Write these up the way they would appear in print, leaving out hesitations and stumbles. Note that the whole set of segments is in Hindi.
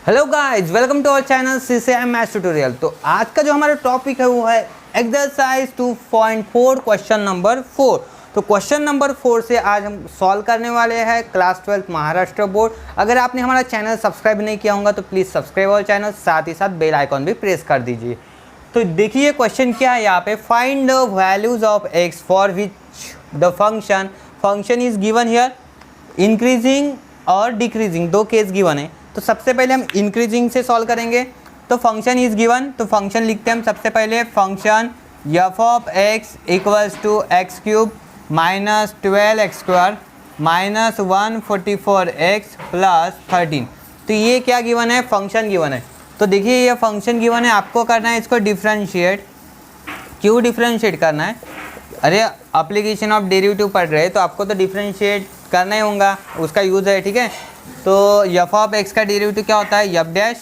Hello guys, welcome to our channel CCI maths tutorial. तो आज का जो हमारा टॉपिक है वो है एक्सरसाइज 2.4 क्वेश्चन नंबर 4। तो क्वेश्चन नंबर 4 से आज हम सॉल्व करने वाले हैं क्लास 12 महाराष्ट्र बोर्ड। अगर आपने हमारा चैनल सब्सक्राइब नहीं किया होगा तो प्लीज़ सब्सक्राइब और चैनल, साथ ही साथ बेल आइकॉन भी प्रेस कर दीजिए। तो देखिए क्वेश्चन क्या है यहाँ पे, find the values of x for which the function is given here, increasing और डिक्रीजिंग, दो केस गिवन है। तो सबसे पहले हम इंक्रीजिंग से सॉल्व करेंगे। तो फंक्शन इज गिवन, तो फंक्शन लिखते हैं हम सबसे पहले, function f of x equals to x cube minus 12x square minus 144x plus 13। तो ये क्या गिवन है, फंक्शन गिवन है। तो देखिए ये फंक्शन गिवन है, आपको करना है इसको डिफ्रेंशिएट। क्यों डिफ्रेंशिएट करना है, अरे एप्लीकेशन ऑफ डेरिवेटिव पढ़ रहे हैं तो आपको तो डिफ्रेंशिएट करना ही होगा, उसका यूज़ है, ठीक है। तो एफ ऑफ एक्स का डेरिवेटिव क्या होता है, f dash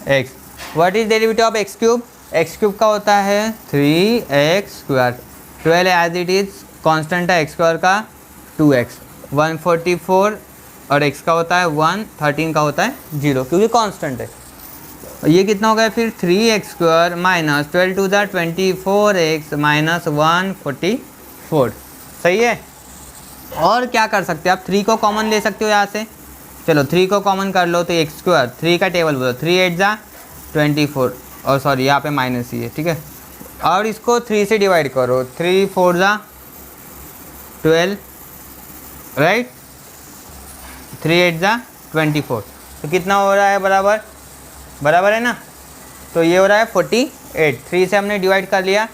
x. What is derivative of x cube, x cube का होता है 3x square, 12 as it is constant है एक्स स्क्वायर का 2x, 144 और x का होता है 1, 13 का होता है 0 क्योंकि कांस्टेंट है। ये कितना हो गया फिर 3x square minus 12 to the 24x minus 144, सही है। और क्या कर सकते हैं आप, 3 को कॉमन ले सकते हो यहाँ से, चलो 3 को कॉमन कर लो तो एक्स स्क्वायर, 3 का टेबल बोलो, 3 8 जा 24 और सॉरी यहाँ पे माइनस ही है, ठीक है। और इसको 3 से डिवाइड करो, 3 4 जा 12, राइट, 3 8 जा 24, तो कितना हो रहा है, बराबर है ना। तो ये हो रहा है 48, 3 से हमने डिवाइड कर लिया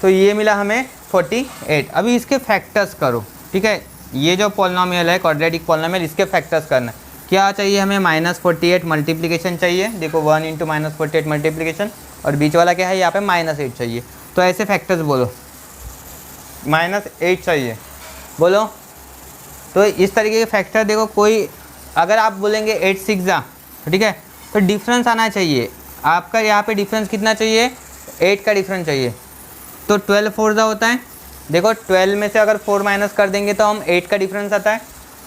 तो ये मिला हमें 48। अभी इसके फैक्टर्स करो, ठीक है। ये जो पॉलिनोमियल है क्वाड्रेटिक पॉलिनोमियल, इसके फैक्टर्स करना है। क्या चाहिए हमें, -48 मल्टीप्लिकेशन चाहिए, देखो 1 इंटू -48 मल्टीप्लिकेशन, और बीच वाला क्या है यहाँ पे -8 चाहिए। तो ऐसे फैक्टर्स बोलो, -8 चाहिए बोलो। तो इस तरीके के फैक्टर देखो, कोई अगर आप बोलेंगे 8 6 जा, ठीक है, तो डिफरेंस आना चाहिए आपका। यहाँ पे डिफरेंस कितना चाहिए, 8 का डिफरेंस चाहिए। तो 12 4 जा होता है, देखो 12 में से अगर 4 माइनस कर देंगे तो हम 8 का डिफरेंस आता है।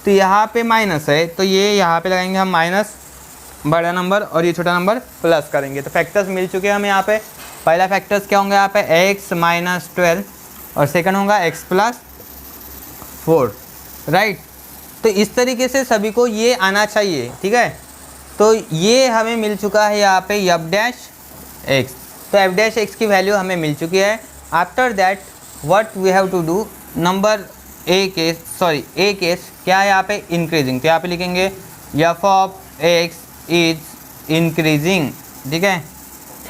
तो यहाँ पे माइनस है तो ये यहाँ पे लगाएंगे हम माइनस, बड़ा नंबर, और ये छोटा नंबर प्लस करेंगे। तो फैक्टर्स मिल चुके हैं हमें यहाँ पे। पहला फैक्टर्स क्या होंगे यहाँ पे, x माइनस 12, और सेकंड होगा x प्लस 4, राइट। तो इस तरीके से सभी को ये आना चाहिए, ठीक है। तो ये हमें मिल चुका है यहाँ पे एफ डैश एक्स। तो एफ डैश एक्स की वैल्यू हमें मिल चुकी है। After that what we have to do, number a case क्या है यहाँ पे, इंक्रीजिंग। तो यहाँ पे लिखेंगे f of x is increasing, ठीक है।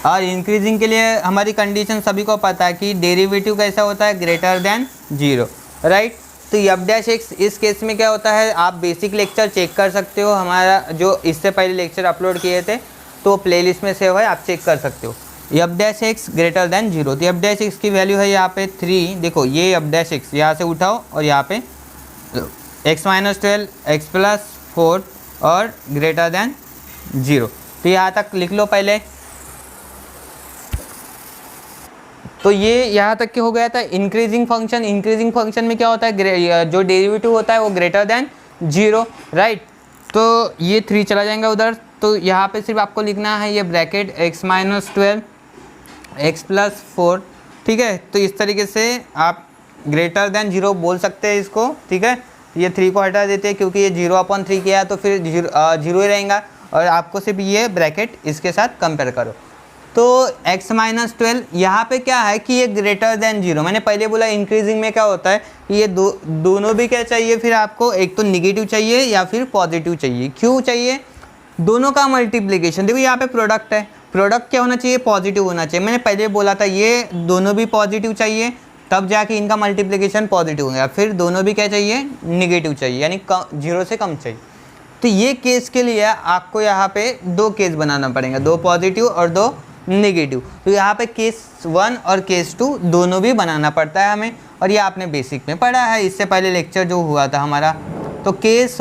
और इंक्रीजिंग के लिए हमारी कंडीशन सभी को पता है कि डेरिवेटिव कैसा होता है, ग्रेटर देन 0, राइट। तो एफ डैश एक्स इस केस में क्या होता है, आप बेसिक लेक्चर चेक कर सकते हो, हमारा जो इससे पहले लेक्चर अपलोड किए थे तो प्लेलिस्ट में सेव है, आप चेक कर सकते हो। F dash x greater than 0, तो एफ डैश एक्स की वैल्यू है यहाँ पे 3। देखो ये एफ डैश एक्स यहाँ से उठाओ और यहाँ पे x माइनस 12 x प्लस 4 और ग्रेटर देन 0। तो यहाँ तक लिख लो पहले। तो ये यहाँ तक के हो गया था इंक्रीजिंग फंक्शन। इंक्रीजिंग फंक्शन में क्या होता है, जो डेरिवेटिव होता है वो ग्रेटर देन 0, राइट। तो ये 3 चला जाएगा उधर। तो यहाँ पे सिर्फ आपको लिखना है ये bracket x minus 12 x plus 4, ठीक है। तो इस तरीके से आप ग्रेटर देन 0 बोल सकते हैं इसको, ठीक है। ये 3 को हटा देते हैं क्योंकि ये 0/3 किया तो फिर 0 ही रहेगा, और आपको सिर्फ ये ब्रैकेट इसके साथ कंपेयर करो। तो x माइनस 12 यहाँ पे क्या है कि ये ग्रेटर देन 0, मैंने पहले बोला इंक्रीजिंग में क्या होता है, ये दोनों भी क्या चाहिए फिर आपको, एक तो निगेटिव चाहिए या फिर पॉजिटिव चाहिए। क्यों चाहिए, दोनों का मल्टीप्लिकेशन। देखो यहाँ पे प्रोडक्ट है, प्रोडक्ट क्या होना चाहिए, पॉजिटिव होना चाहिए। मैंने पहले बोला था ये दोनों भी पॉजिटिव चाहिए, तब जाके इनका मल्टीप्लिकेशन पॉजिटिव होगा। फिर दोनों भी क्या चाहिए, निगेटिव चाहिए, यानी 0 से कम चाहिए। तो ये केस के लिए आपको यहाँ पे 2 केस बनाना पड़ेगा, 2 पॉजिटिव और 2 नेगेटिव। तो यहाँ पे केस 1 और केस 2 दोनों भी बनाना पड़ता है हमें, और ये आपने बेसिक में पढ़ा है, इससे पहले लेक्चर जो हुआ था हमारा। तो केस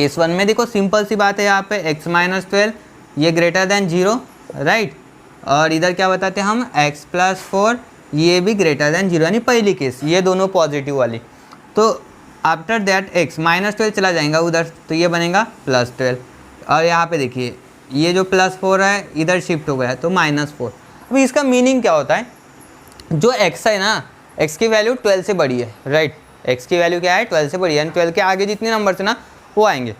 1 में देखो सिंपल सी बात है, यहाँ पे x माइनस 12 ये ग्रेटर देन 0, राइट। और इधर क्या बताते हैं हम, x प्लस 4 ये भी ग्रेटर देन 0, यानी पहली केस, ये दोनों पॉजिटिव वाली। तो आफ्टर दैट x -12 चला जाएगा उधर, तो ये बनेगा +12। और यहाँ पे देखिए ये जो +4 है इधर शिफ्ट हो गया है तो -4। अभी इसका मीनिंग क्या होता है, जो x है ना, x की वैल्यू 12 से बड़ी है, राइट। x की वैल्यू क्या है, 12 से बड़ी है, यानी 12 के आगे जितने नंबर है ना वो आएंगे।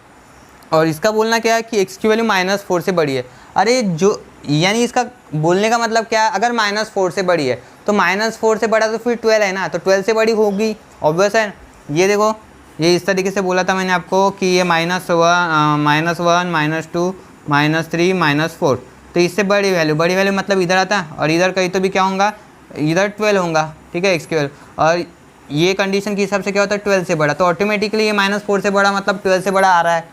और इसका बोलना क्या है कि x की वैल्यू -4 से बड़ी है। अरे जो यानी इसका बोलने का मतलब क्या है, अगर -4 से बड़ी है तो -4 से बड़ा तो फिर 12 है ना, तो 12 से बड़ी होगी, ऑब्वियस है। ये देखो ये इस तरीके से बोला था मैंने आपको कि ये -1 -2 -3 -4, तो इससे बड़ी वैल्यू मतलब इधर आता है, और इधर कहीं तो भी क्या होगा, इधर 12 होगा, ठीक है, x की वैल्यू। और ये कंडीशन के हिसाब से क्या होता है 12 से बड़ा, तो ऑटोमेटिकली ये -4 से बड़ा मतलब 12 से बड़ा आ रहा है।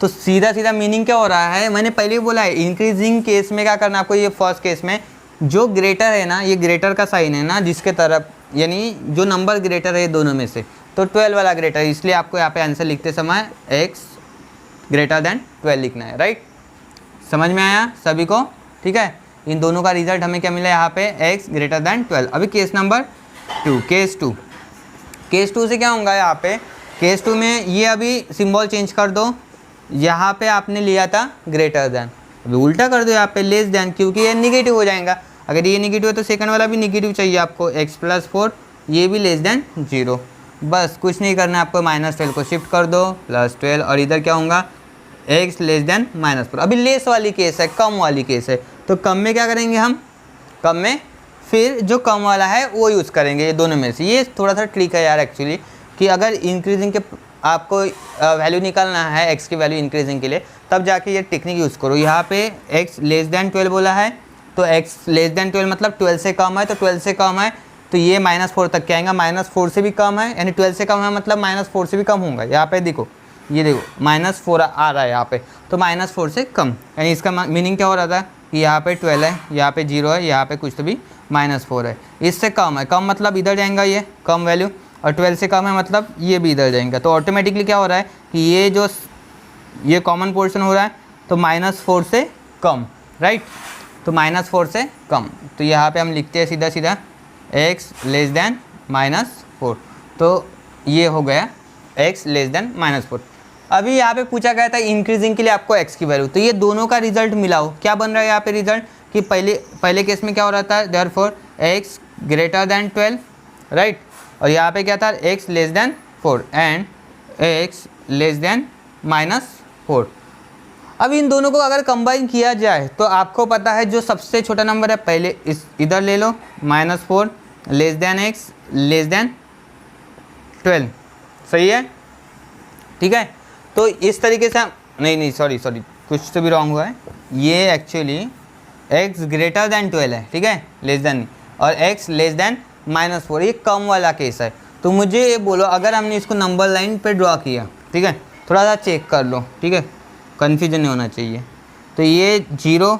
तो सीधा सीधा मीनिंग क्या हो रहा है, मैंने पहले ही बोला है इंक्रीजिंग केस में क्या करना आपको, ये फर्स्ट केस में जो ग्रेटर है ना, ये ग्रेटर का साइन है ना जिसके तरफ, यानी जो नंबर ग्रेटर है दोनों में से, तो 12 वाला ग्रेटर है, इसलिए आपको यहाँ पे आंसर लिखते समय x ग्रेटर देन 12 लिखना है, राइट। समझ में आया सभी को, ठीक है। इन दोनों का रिजल्ट हमें क्या मिला यहाँ पे, x ग्रेटर देन 12। अभी केस नंबर 2, केस 2 से क्या होगा यहाँ पे, केस 2 में ये अभी सिंबल चेंज कर दो, यहाँ पे आपने लिया था ग्रेटर देन, अभी उल्टा कर दो यहाँ पे लेस देन, क्योंकि ये निगेटिव हो जाएगा। अगर ये निगेटिव है तो सेकंड वाला भी निगेटिव चाहिए आपको, x + 4 ये भी लेस देन 0। बस कुछ नहीं करना है आपको, -12 को शिफ्ट कर दो +12, और इधर क्या होगा x लेस देन -4। अभी लेस वाली केस है, कम वाली केस है, तो कम में क्या करेंगे हम, कम में फिर जो कम वाला है वो यूज़ करेंगे, ये दोनों में से। ये थोड़ा सा ट्रिक है यार एक्चुअली, कि अगर इंक्रीजिंग के आपको वैल्यू निकालना है x की वैल्यू इंक्रीजिंग के लिए, तब जाके ये टेक्निक यूज़ करो। यहाँ पे x लेस देन 12 बोला है, तो x लेस देन 12 मतलब 12 से कम है, तो 12 से कम है तो ये -4 तक क्या आएगा, -4 से भी कम है, यानी 12 से कम है मतलब -4 से भी कम होगा। यहाँ पे देखो, ये देखो -4 आ रहा है यहाँ पे, तो -4 से कम, यानी इसका मीनिंग क्या हो रहा था कि यहाँ पे 12 है, यहाँ पे 0 है, यहाँ पे कुछ तो भी -4 है, इससे कम है, कम मतलब इधर जाएगा ये कम वैल्यू, और 12 से कम है मतलब ये भी इधर जाएगा। तो ऑटोमेटिकली क्या हो रहा है कि ये जो ये कॉमन पोर्शन हो रहा है तो -4 से कम, राइट, तो -4 से कम। तो यहाँ पे हम लिखते हैं सीधा सीधा x लेस देन -4, तो ये हो गया x लेस देन -4। अभी यहाँ पे पूछा गया था इंक्रीजिंग के लिए आपको x की वैल्यू, तो ये दोनों का रिजल्ट मिलाओ, क्या बन रहा है यहाँ पे रिजल्ट कि पहले केस में क्या हो रहा था, therefore x greater than 12, right, और यहाँ पे क्या था x less than 4 and x less than -4। अब इन दोनों को अगर कंबाइन किया जाए तो आपको पता है जो सबसे छोटा नंबर है पहले इस इधर ले लो, -4 less than x less than 12, सही है, ठीक है। तो इस तरीके से नहीं सॉरी कुछ तो भी रॉन्ग हुआ है, ये एक्चुअली x ग्रेटर देन 12 है, ठीक है, लेस देन, और x लेस देन -4 ये कम वाला केस है। तो मुझे ये बोलो अगर हमने इसको नंबर लाइन पे ड्रॉ किया, ठीक है, थोड़ा सा चेक कर लो, ठीक है, कन्फ्यूजन नहीं होना चाहिए। तो ये 0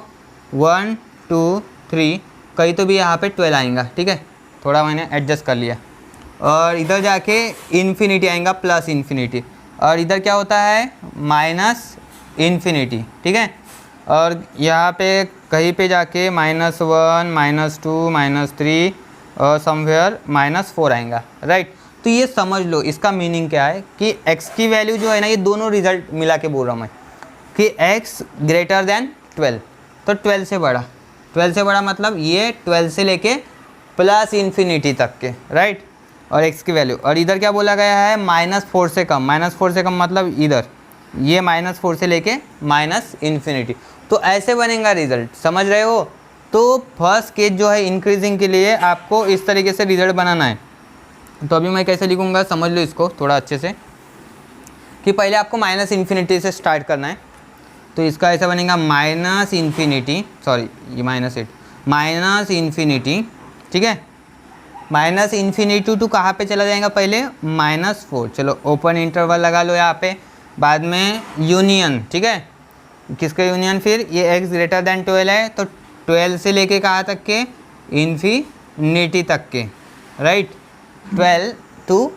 1 2 3 कहीं तो भी यहाँ पे 12 आएगा, ठीक है, थोड़ा मैंने एडजस्ट कर लिया, और इधर जाके इन्फिनिटी आएगा प्लस इन्फिनिटी, और इधर क्या होता है -इन्फिनिटी, ठीक है, और यहाँ पे कहीं पे जाके -1 -2 -3 और समवेयर -4 आएगा, राइट। तो ये समझ लो इसका मीनिंग क्या है कि x की वैल्यू जो है ना, ये दोनों रिजल्ट मिला के बोल रहा हूँ मैं कि x ग्रेटर देन 12, तो 12 से बड़ा मतलब ये 12 से लेके प्लस इन्फिनिटी तक के, राइट, और x की वैल्यू, और इधर क्या बोला गया है -4 से कम, -4 से कम मतलब इधर ये -4 से लेके इन्फिनिटी। तो ऐसे बनेगा रिजल्ट, समझ रहे हो। तो फर्स्ट केस जो है इंक्रीजिंग के लिए आपको इस तरीके से रिजल्ट बनाना है। तो अभी मैं कैसे लिखूँगा समझ लो इसको थोड़ा अच्छे से, कि पहले आपको -इन्फिनिटी से स्टार्ट करना है। तो इसका ऐसा बनेगा -इन्फिनिटी, सॉरी ये -8 -इन्फिनिटी, ठीक है, -इन्फिनिटी टू कहाँ पे चला जाएगा पहले -4, चलो ओपन इंटरवल लगा लो यहाँ पे, बाद में यूनियन, ठीक है, किसका यूनियन, फिर ये x ग्रेटर देन 12 है तो 12 से लेके कहाँ तक के इन्फिनिटी तक के, राइट, 12 टू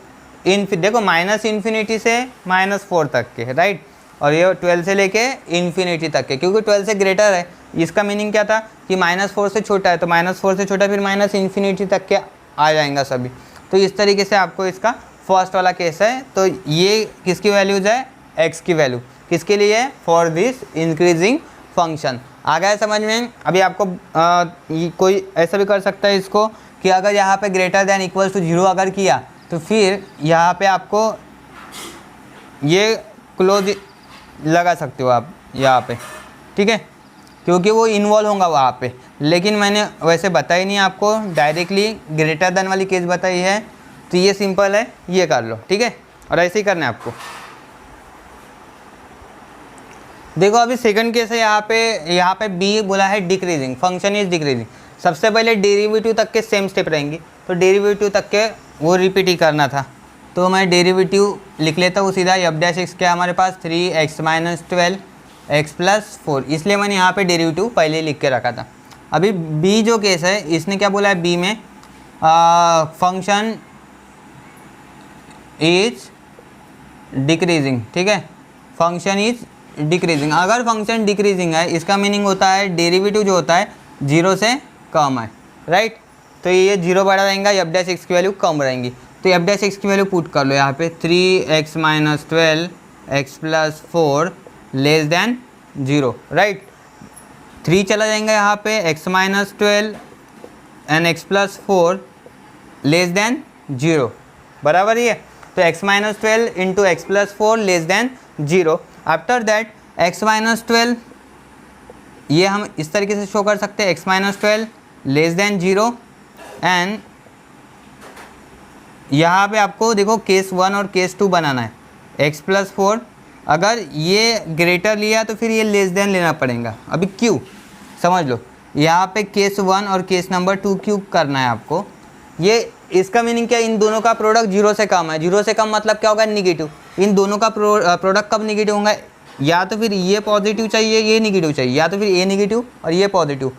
देखो -इन्फिनिटी से -4 तक के, राइट, और ये 12 से लेके इन्फिनिटी तक के, क्योंकि 12 से ग्रेटर है। इसका मीनिंग क्या था कि -4 से छोटा है, तो -4 से छोटा फिर -इन्फिनिटी तक के आ जाएगा सभी। तो इस तरीके से आपको इसका फर्स्ट वाला केस है। तो ये किसकी वैल्यूज़ है, x की वैल्यू, किसके लिए? For this increasing function. आ गया समझ में? अभी आपको कोई ऐसा भी कर सकता है इसको कि अगर यहाँ पे ग्रेटर देन इक्वल्स टू 0 अगर किया तो फिर यहाँ पे आपको ये क्लोज लगा सकते हो आप यहाँ पे, ठीक है, क्योंकि वो इन्वॉल्व होगा वहाँ पे। लेकिन मैंने वैसे बताई नहीं आपको, डायरेक्टली ग्रेटर देन वाली केस बताई है, तो ये सिंपल है, ये कर लो, ठीक है। और ऐसे ही करना है आपको। देखो अभी सेकंड केस है, यहाँ पे बी बोला है डिक्रीजिंग, फंक्शन इज डिक्रीजिंग। सबसे पहले डेरिवेटिव तक के सेम स्टेप रहेंगी, तो डेरिवेटिव तक के वो रिपीट ही करना था। तो मैं डेरिवेटिव लिख लेता हूँ सीधा। एफ डैश एक्स क्या हमारे पास 3x माइनस 12 x प्लस 4, इसलिए मैंने यहाँ पे डेरिवेटिव पहले ही लिख के रखा था। अभी बी जो केस है इसने क्या बोला है, बी में फंक्शन इज डिक्रीजिंग, ठीक है, फंक्शन इज डिक्रीजिंग। अगर फंक्शन डिक्रीजिंग है इसका मीनिंग होता है डेरिवेटिव जो होता है 0 से कम है, राइट। तो ये 0 बढ़ा रहेगा, एफ डैश एक्स की वैल्यू कम रहेंगी। तो एफ डैश एक्स की वैल्यू पुट कर लो यहाँ पे 3x minus 12 x plus 4 less than 0, right. 3 चला जाएगा यहाँ पे, x minus 12 and x plus 4 less than 0, बराबर ही है। तो x minus 12 into x plus 4 less than 0। After that x minus 12, ये हम इस तरीके से शो कर सकते हैं, x minus 12 less than 0। And यहाँ पे आपको देखो केस 1 और केस 2 बनाना है। x प्लस 4 अगर ये ग्रेटर लिया तो फिर ये लेस देन लेना पड़ेगा। अभी क्यों समझ लो, यहाँ पे केस 1 और केस नंबर 2 क्यों करना है आपको, ये इसका मीनिंग क्या, इन दोनों का प्रोडक्ट 0 से कम है। 0 से कम मतलब क्या होगा, निगेटिव। इन दोनों का प्रोडक्ट कब निगेटिव होगा, या तो फिर ये पॉजिटिव चाहिए ये निगेटिव चाहिए, या तो फिर ये निगेटिव और ये पॉजिटिव,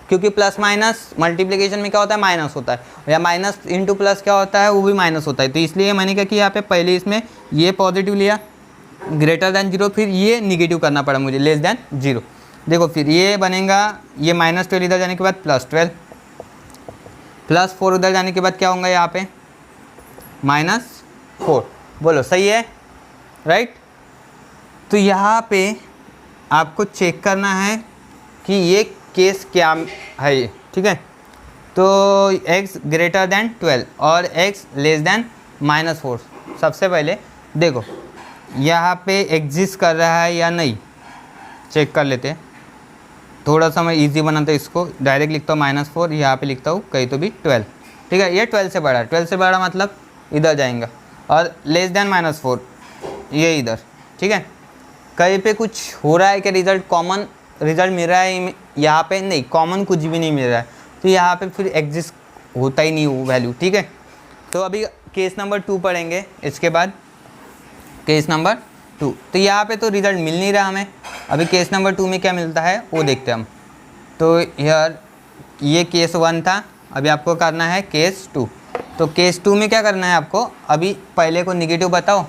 क्योंकि प्लस माइनस मल्टीप्लिकेशन में क्या होता है, माइनस होता है, या माइनस इंटू प्लस क्या होता है, वो भी माइनस होता है। तो इसलिए मैंने क्या किया, यहाँ पे पहले इसमें ये पॉजिटिव लिया ग्रेटर देन 0, फिर ये निगेटिव करना पड़ा मुझे लेस देन 0। देखो फिर ये बनेगा, ये माइनस 12 इधर जाने के बाद प्लस 12, प्लस 4 उधर जाने के बाद क्या होगा यहाँ पे माइनस 4। बोलो सही है, राइट। तो यहाँ पे आपको चेक करना है कि ये केस क्या है ये, ठीक है। तो x ग्रेटर देन 12 और x लेस देन माइनस 4। सबसे पहले देखो यहाँ पे एग्जिस्ट कर रहा है या नहीं, चेक कर लेते हैं। थोड़ा सा मैं इजी बनाता हूँ इसको, डायरेक्ट लिखता हूँ -4, यहाँ पे लिखता हूँ कहीं तो भी 12, ठीक है। ये 12 से बड़ा है, 12 से बड़ा मतलब इधर जाएगा, और लेस देन -4 ये इधर, ठीक है। कहीं पे कुछ हो रहा है कि रिजल्ट कॉमन रिजल्ट मिल रहा है यहाँ पे, नहीं कॉमन कुछ भी नहीं मिल रहा है, तो यहाँ पे फिर एग्जिस्ट होता ही नहीं वो वैल्यू, ठीक है। तो अभी केस नंबर 2 पढ़ेंगे, इसके बाद केस नंबर 2। तो यहाँ पे तो रिजल्ट मिल नहीं रहा हमें। अभी केस नंबर 2 में क्या मिलता है वो देखते हैं हम। तो यार ये केस 1 था, अभी आपको करना है केस 2। तो केस 2 में क्या करना है आपको, अभी पहले को निगेटिव बताओ,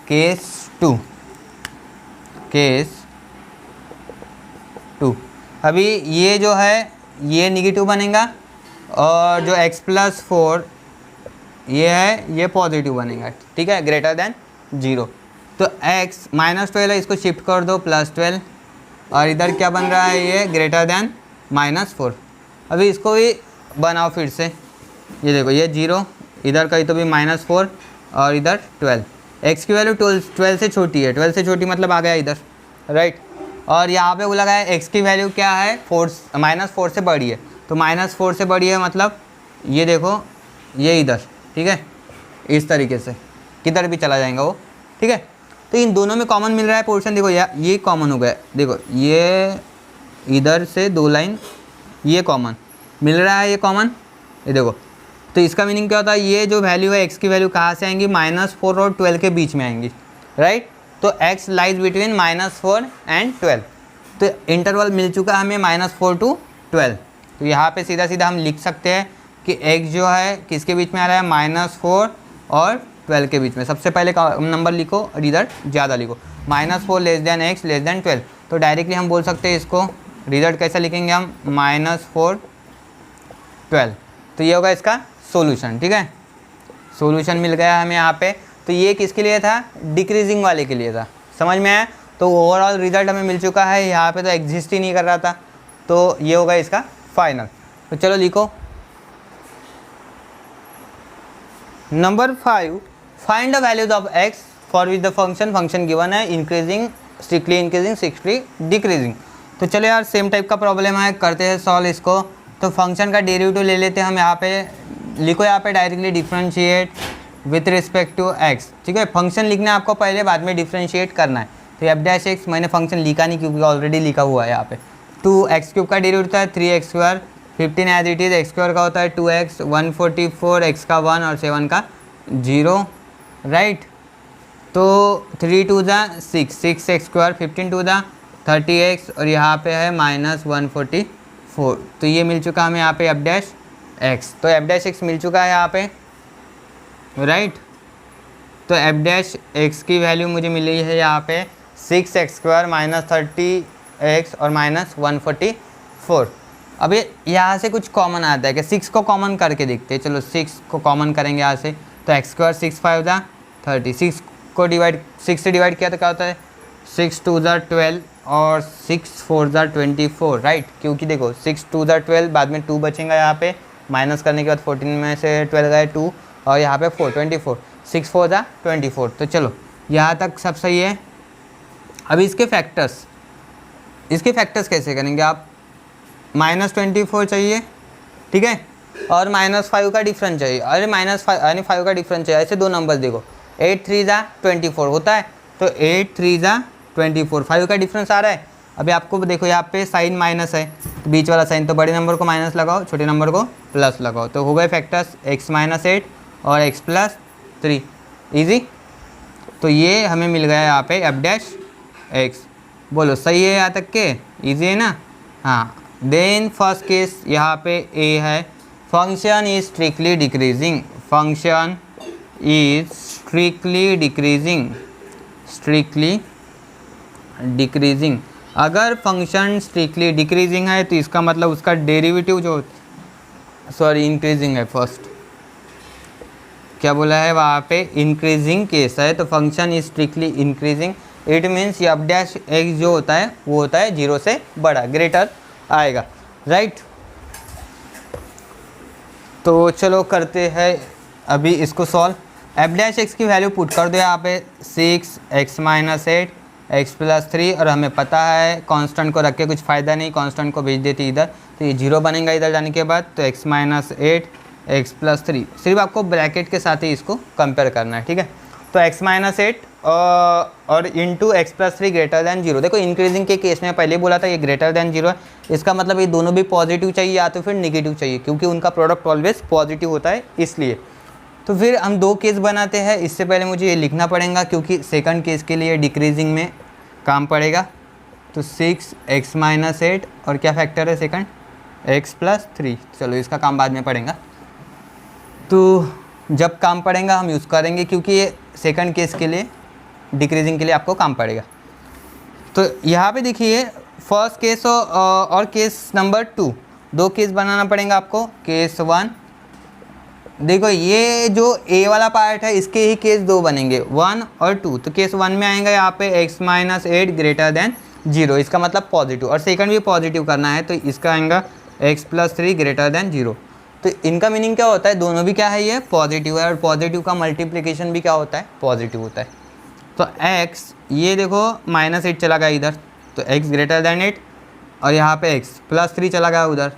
केस 2 अभी ये जो है ये निगेटिव बनेगा, और जो x प्लस 4 ये है ये पॉजिटिव बनेगा, ठीक है, ग्रेटर देन 0। तो x माइनस 12 है, इसको शिफ्ट कर दो +12, और इधर क्या बन रहा है ये ग्रेटर देन -4। अभी इसको भी बनाओ फिर से, ये देखो ये 0, इधर कहीं तो भी -4 और इधर 12। x की वैल्यू 12 से छोटी है, 12 से छोटी मतलब आ गया इधर, राइट। और यहाँ पे बोला गया है x की वैल्यू क्या है, -4 से बड़ी है। तो -4 से बड़ी है मतलब ये देखो ये इधर, ठीक है, इस तरीके से किधर भी चला जाएगा वो, ठीक है। तो इन दोनों में कॉमन मिल रहा है पोर्शन, देखो ये कॉमन हो गया, देखो ये इधर से 2 लाइन ये कॉमन मिल रहा है, ये कॉमन, ये देखो। तो इसका मीनिंग क्या होता है, ये जो वैल्यू है x की वैल्यू कहाँ से आएंगी, -4 और 12 के बीच में आएंगी, राइट। तो x लाइज बिटवीन -4 एंड 12। तो इंटरवल मिल चुका है हमें -4 to 12। तो यहाँ पे सीधा सीधा हम लिख सकते हैं कि x जो है किसके बीच में आ रहा है, -4 और 12 के बीच में। सबसे पहले नंबर लिखो और इधर ज़्यादा लिखो, -4 less than x less than 12। तो डायरेक्टली हम बोल सकते हैं इसको, रिजल्ट कैसा लिखेंगे हम, -4 12। तो ये होगा इसका सॉल्यूशन, ठीक है। सॉल्यूशन मिल गया हमें यहाँ पे। तो ये किसके लिए था, डिक्रीजिंग वाले के लिए था, समझ में आया? तो ओवरऑल रिजल्ट हमें मिल चुका है, यहाँ पे तो एग्जिस्ट ही नहीं कर रहा था, तो ये होगा इसका फाइनल। तो चलो लिखो number 5, find the values of x for which the function given है increasing, strictly increasing, strictly decreasing. तो चलो यार सेम टाइप का प्रॉब्लम है, करते हैं सॉल्व इसको। तो फंक्शन का डेरिवेटिव ले लेते हैं हम, यहाँ पे लिखो, यहाँ पे directly differentiate with respect to x, ठीक है। फंक्शन लिखना है आपको पहले, बाद में डिफ्रेंशिएट करना है। तो एफ डैश एक्स, मैंने फंक्शन लिखा नहीं क्योंकि ऑलरेडी लिखा हुआ है यहाँ पे। 2x³ का डेरिवेटिव होता है 3x², 15 as it is, x² का होता है 2x, 144, x का 1 और 7 का 0, राइट। तो 3 2 ज़ा 6, 6x², 15 2 ज़ा 30x और यहाँ पे है -144। तो ये मिल चुका हमें यहाँ पे एफ डैश एक्स। तो एफ डैश एक्स मिल चुका है यहाँ पे, राइट। तो एफ डैश एक्स की वैल्यू मुझे मिली है यहाँ पे 6x² -30x और -144। अब ये यहाँ से कुछ कॉमन आता है कि 6 को कॉमन करके देखते हैं। चलो 6 को कॉमन करेंगे यहाँ से, तो x², 6 5 ज़ा 30, 6 को डिवाइड, 6 से डिवाइड किया तो क्या होता है 6 2 ज़ा 12 और 6 4 ज़ा 24, राइट। क्योंकि देखो 6 2 ज़ा 12, बाद में 2 बचेगा यहाँ पे, माइनस करने के बाद 14 में से 12 गए 2 और यहाँ पे 4, 24, 6 4 ज़ा 24। तो चलो यहाँ तक सब सही है। अभी इसके फैक्टर्स कैसे करेंगे आप, -24 चाहिए, ठीक है, और -5 का डिफरेंस चाहिए। अरे -5 का डिफरेंस चाहिए, ऐसे दो नंबर देखो, 8 3 ज़ा 24 होता है, तो 8 3 ज़ा 24, 5 का डिफरेंस आ रहा है। अभी आपको देखो यहाँ पे साइन माइनस है, तो बीच वाला साइन, तो बड़े नंबर को माइनस लगाओ, छोटे नंबर को प्लस लगाओ, तो हो गए फैक्टर्स x -8 और x + 3, ईजी। तो ये हमें मिल गया यहाँ पे एफ डैश एक्स। बोलो सही है यहाँ तक के, ईजी है ना? हाँ। देन फर्स्ट केस यहाँ पे ए है, function is strictly decreasing, function is strictly decreasing. अगर फंक्शन स्ट्रिक्टली डिक्रीजिंग है तो इसका मतलब उसका डेरिवेटिव जो, सॉरी इंक्रीजिंग है, फर्स्ट क्या बोला है वहाँ पे, इंक्रीजिंग केस है, तो function is strictly increasing. It means F dash x जो होता है वो होता है 0 से बड़ा, ग्रेटर आएगा, राइट। तो चलो करते हैं अभी इसको सॉल्व। एफ डैश एक्स की वैल्यू पुट कर दो यहाँ पे 6x -8 x + 3, और हमें पता है कांस्टेंट को रख के कुछ फ़ायदा नहीं, कांस्टेंट को भेज देती इधर, तो ये 0 बनेगा इधर जाने के बाद। तो x -8 x + 3, सिर्फ आपको ब्रैकेट के साथ ही इसको कंपेयर करना है, ठीक है। तो x -8 और इंटू x + 3 ग्रेटर दैन 0। देखो इंक्रीजिंग के केस में पहले बोला था ये ग्रेटर दैन 0 है, इसका मतलब ये दोनों भी पॉजिटिव चाहिए या तो फिर निगेटिव चाहिए, क्योंकि उनका प्रोडक्ट ऑलवेज पॉजिटिव होता है इसलिए। तो फिर हम दो केस बनाते हैं, इससे पहले मुझे ये लिखना पड़ेगा क्योंकि सेकंड केस के लिए डिक्रीजिंग में काम पड़ेगा। तो 6x -8 और क्या फैक्टर है सेकंड, x + 3। चलो इसका काम बाद में पड़ेगा, तो जब काम पड़ेगा हम यूज़ करेंगे, क्योंकि ये सेकंड केस के लिए डिक्रीजिंग के लिए आपको काम पड़ेगा। तो यहाँ पे देखिए फर्स्ट केस और केस नंबर 2, दो केस बनाना पड़ेगा आपको। केस 1 देखो, ये जो ए वाला पार्ट है इसके ही केस 2 बनेंगे, 1 और 2। तो केस 1 में आएगा यहाँ पे x -8 ग्रेटर दैन 0, इसका मतलब पॉजिटिव, और सेकंड भी पॉजिटिव करना है तो इसका आएगा x + 3 ग्रेटर दैन 0। तो इनका मीनिंग क्या होता है, दोनों भी क्या है, ये पॉजिटिव है, और पॉजिटिव का मल्टीप्लिकेशन भी क्या होता है, पॉजिटिव होता है। तो x, ये देखो -8 चला गया इधर, तो x ग्रेटर दैन 8, और यहाँ पे x + 3 चला गया उधर,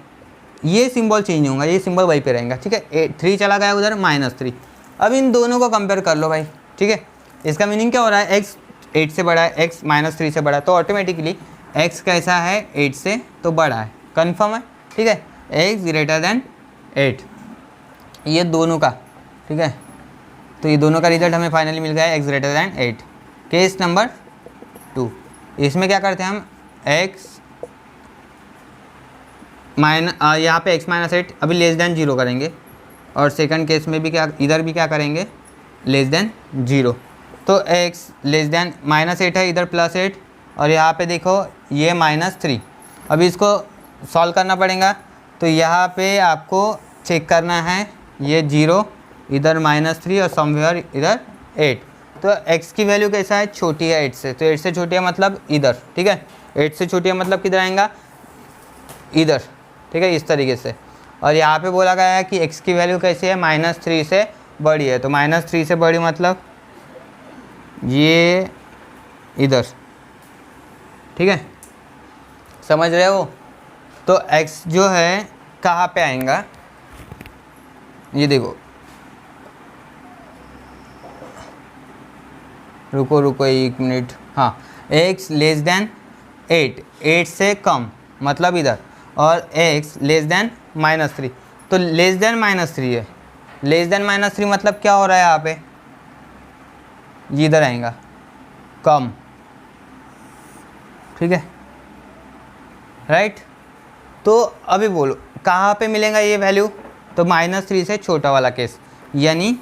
ये सिंबल चेंज होगा, ये सिंबल वहीं पे रहेगा, ठीक है। 3 चला गया उधर, -3। अब इन दोनों को कंपेयर कर लो भाई, ठीक है। इसका मीनिंग क्या हो रहा है, x 8 से बड़ा है, x -3 से बड़ा है, तो ऑटोमेटिकली x कैसा है, 8 से तो बड़ा है, कन्फर्म है, ठीक है। x ग्रेटर दैन 8, ये दोनों का, ठीक है। तो ये दोनों का रिजल्ट हमें फाइनली मिल गया है x greater than 8। Case number 2, इसमें क्या करते हैं हम, x यहाँ पे x -8 अभी लेस दैन 0 करेंगे, और सेकंड केस में भी क्या, इधर भी क्या करेंगे, लेस दैन 0। तो x लेस दैन -8 है, इधर +8, और यहाँ पे देखो ये -3। अभी इसको सॉल्व करना पड़ेगा, तो यहाँ पे आपको चेक करना है, ये 0 इधर -3 और समवेयर इधर 8। तो x की वैल्यू कैसा है, छोटी है 8 से, तो 8 से छोटी है मतलब इधर, ठीक है। 8 से छोटी है मतलब किधर आएगा, इधर, ठीक है, इस तरीके से। और यहाँ पे बोला गया है कि x की वैल्यू कैसी है, -3 से बड़ी है, तो -3 से बड़ी मतलब ये इधर, ठीक है, समझ रहे हो। तो x जो है कहाँ पे आएगा, ये देखो, रुको 1 मिनट, हाँ, x लेस देन 8 से कम मतलब इधर, और x लेस देन -3, तो लेस देन -3 है, लेस देन -3 मतलब क्या हो रहा है यहाँ पे, ये इधर आएगा कम, ठीक है, राइट। तो अभी बोलो कहाँ पे मिलेगा ये वैल्यू, तो -3 से छोटा वाला केस, यानी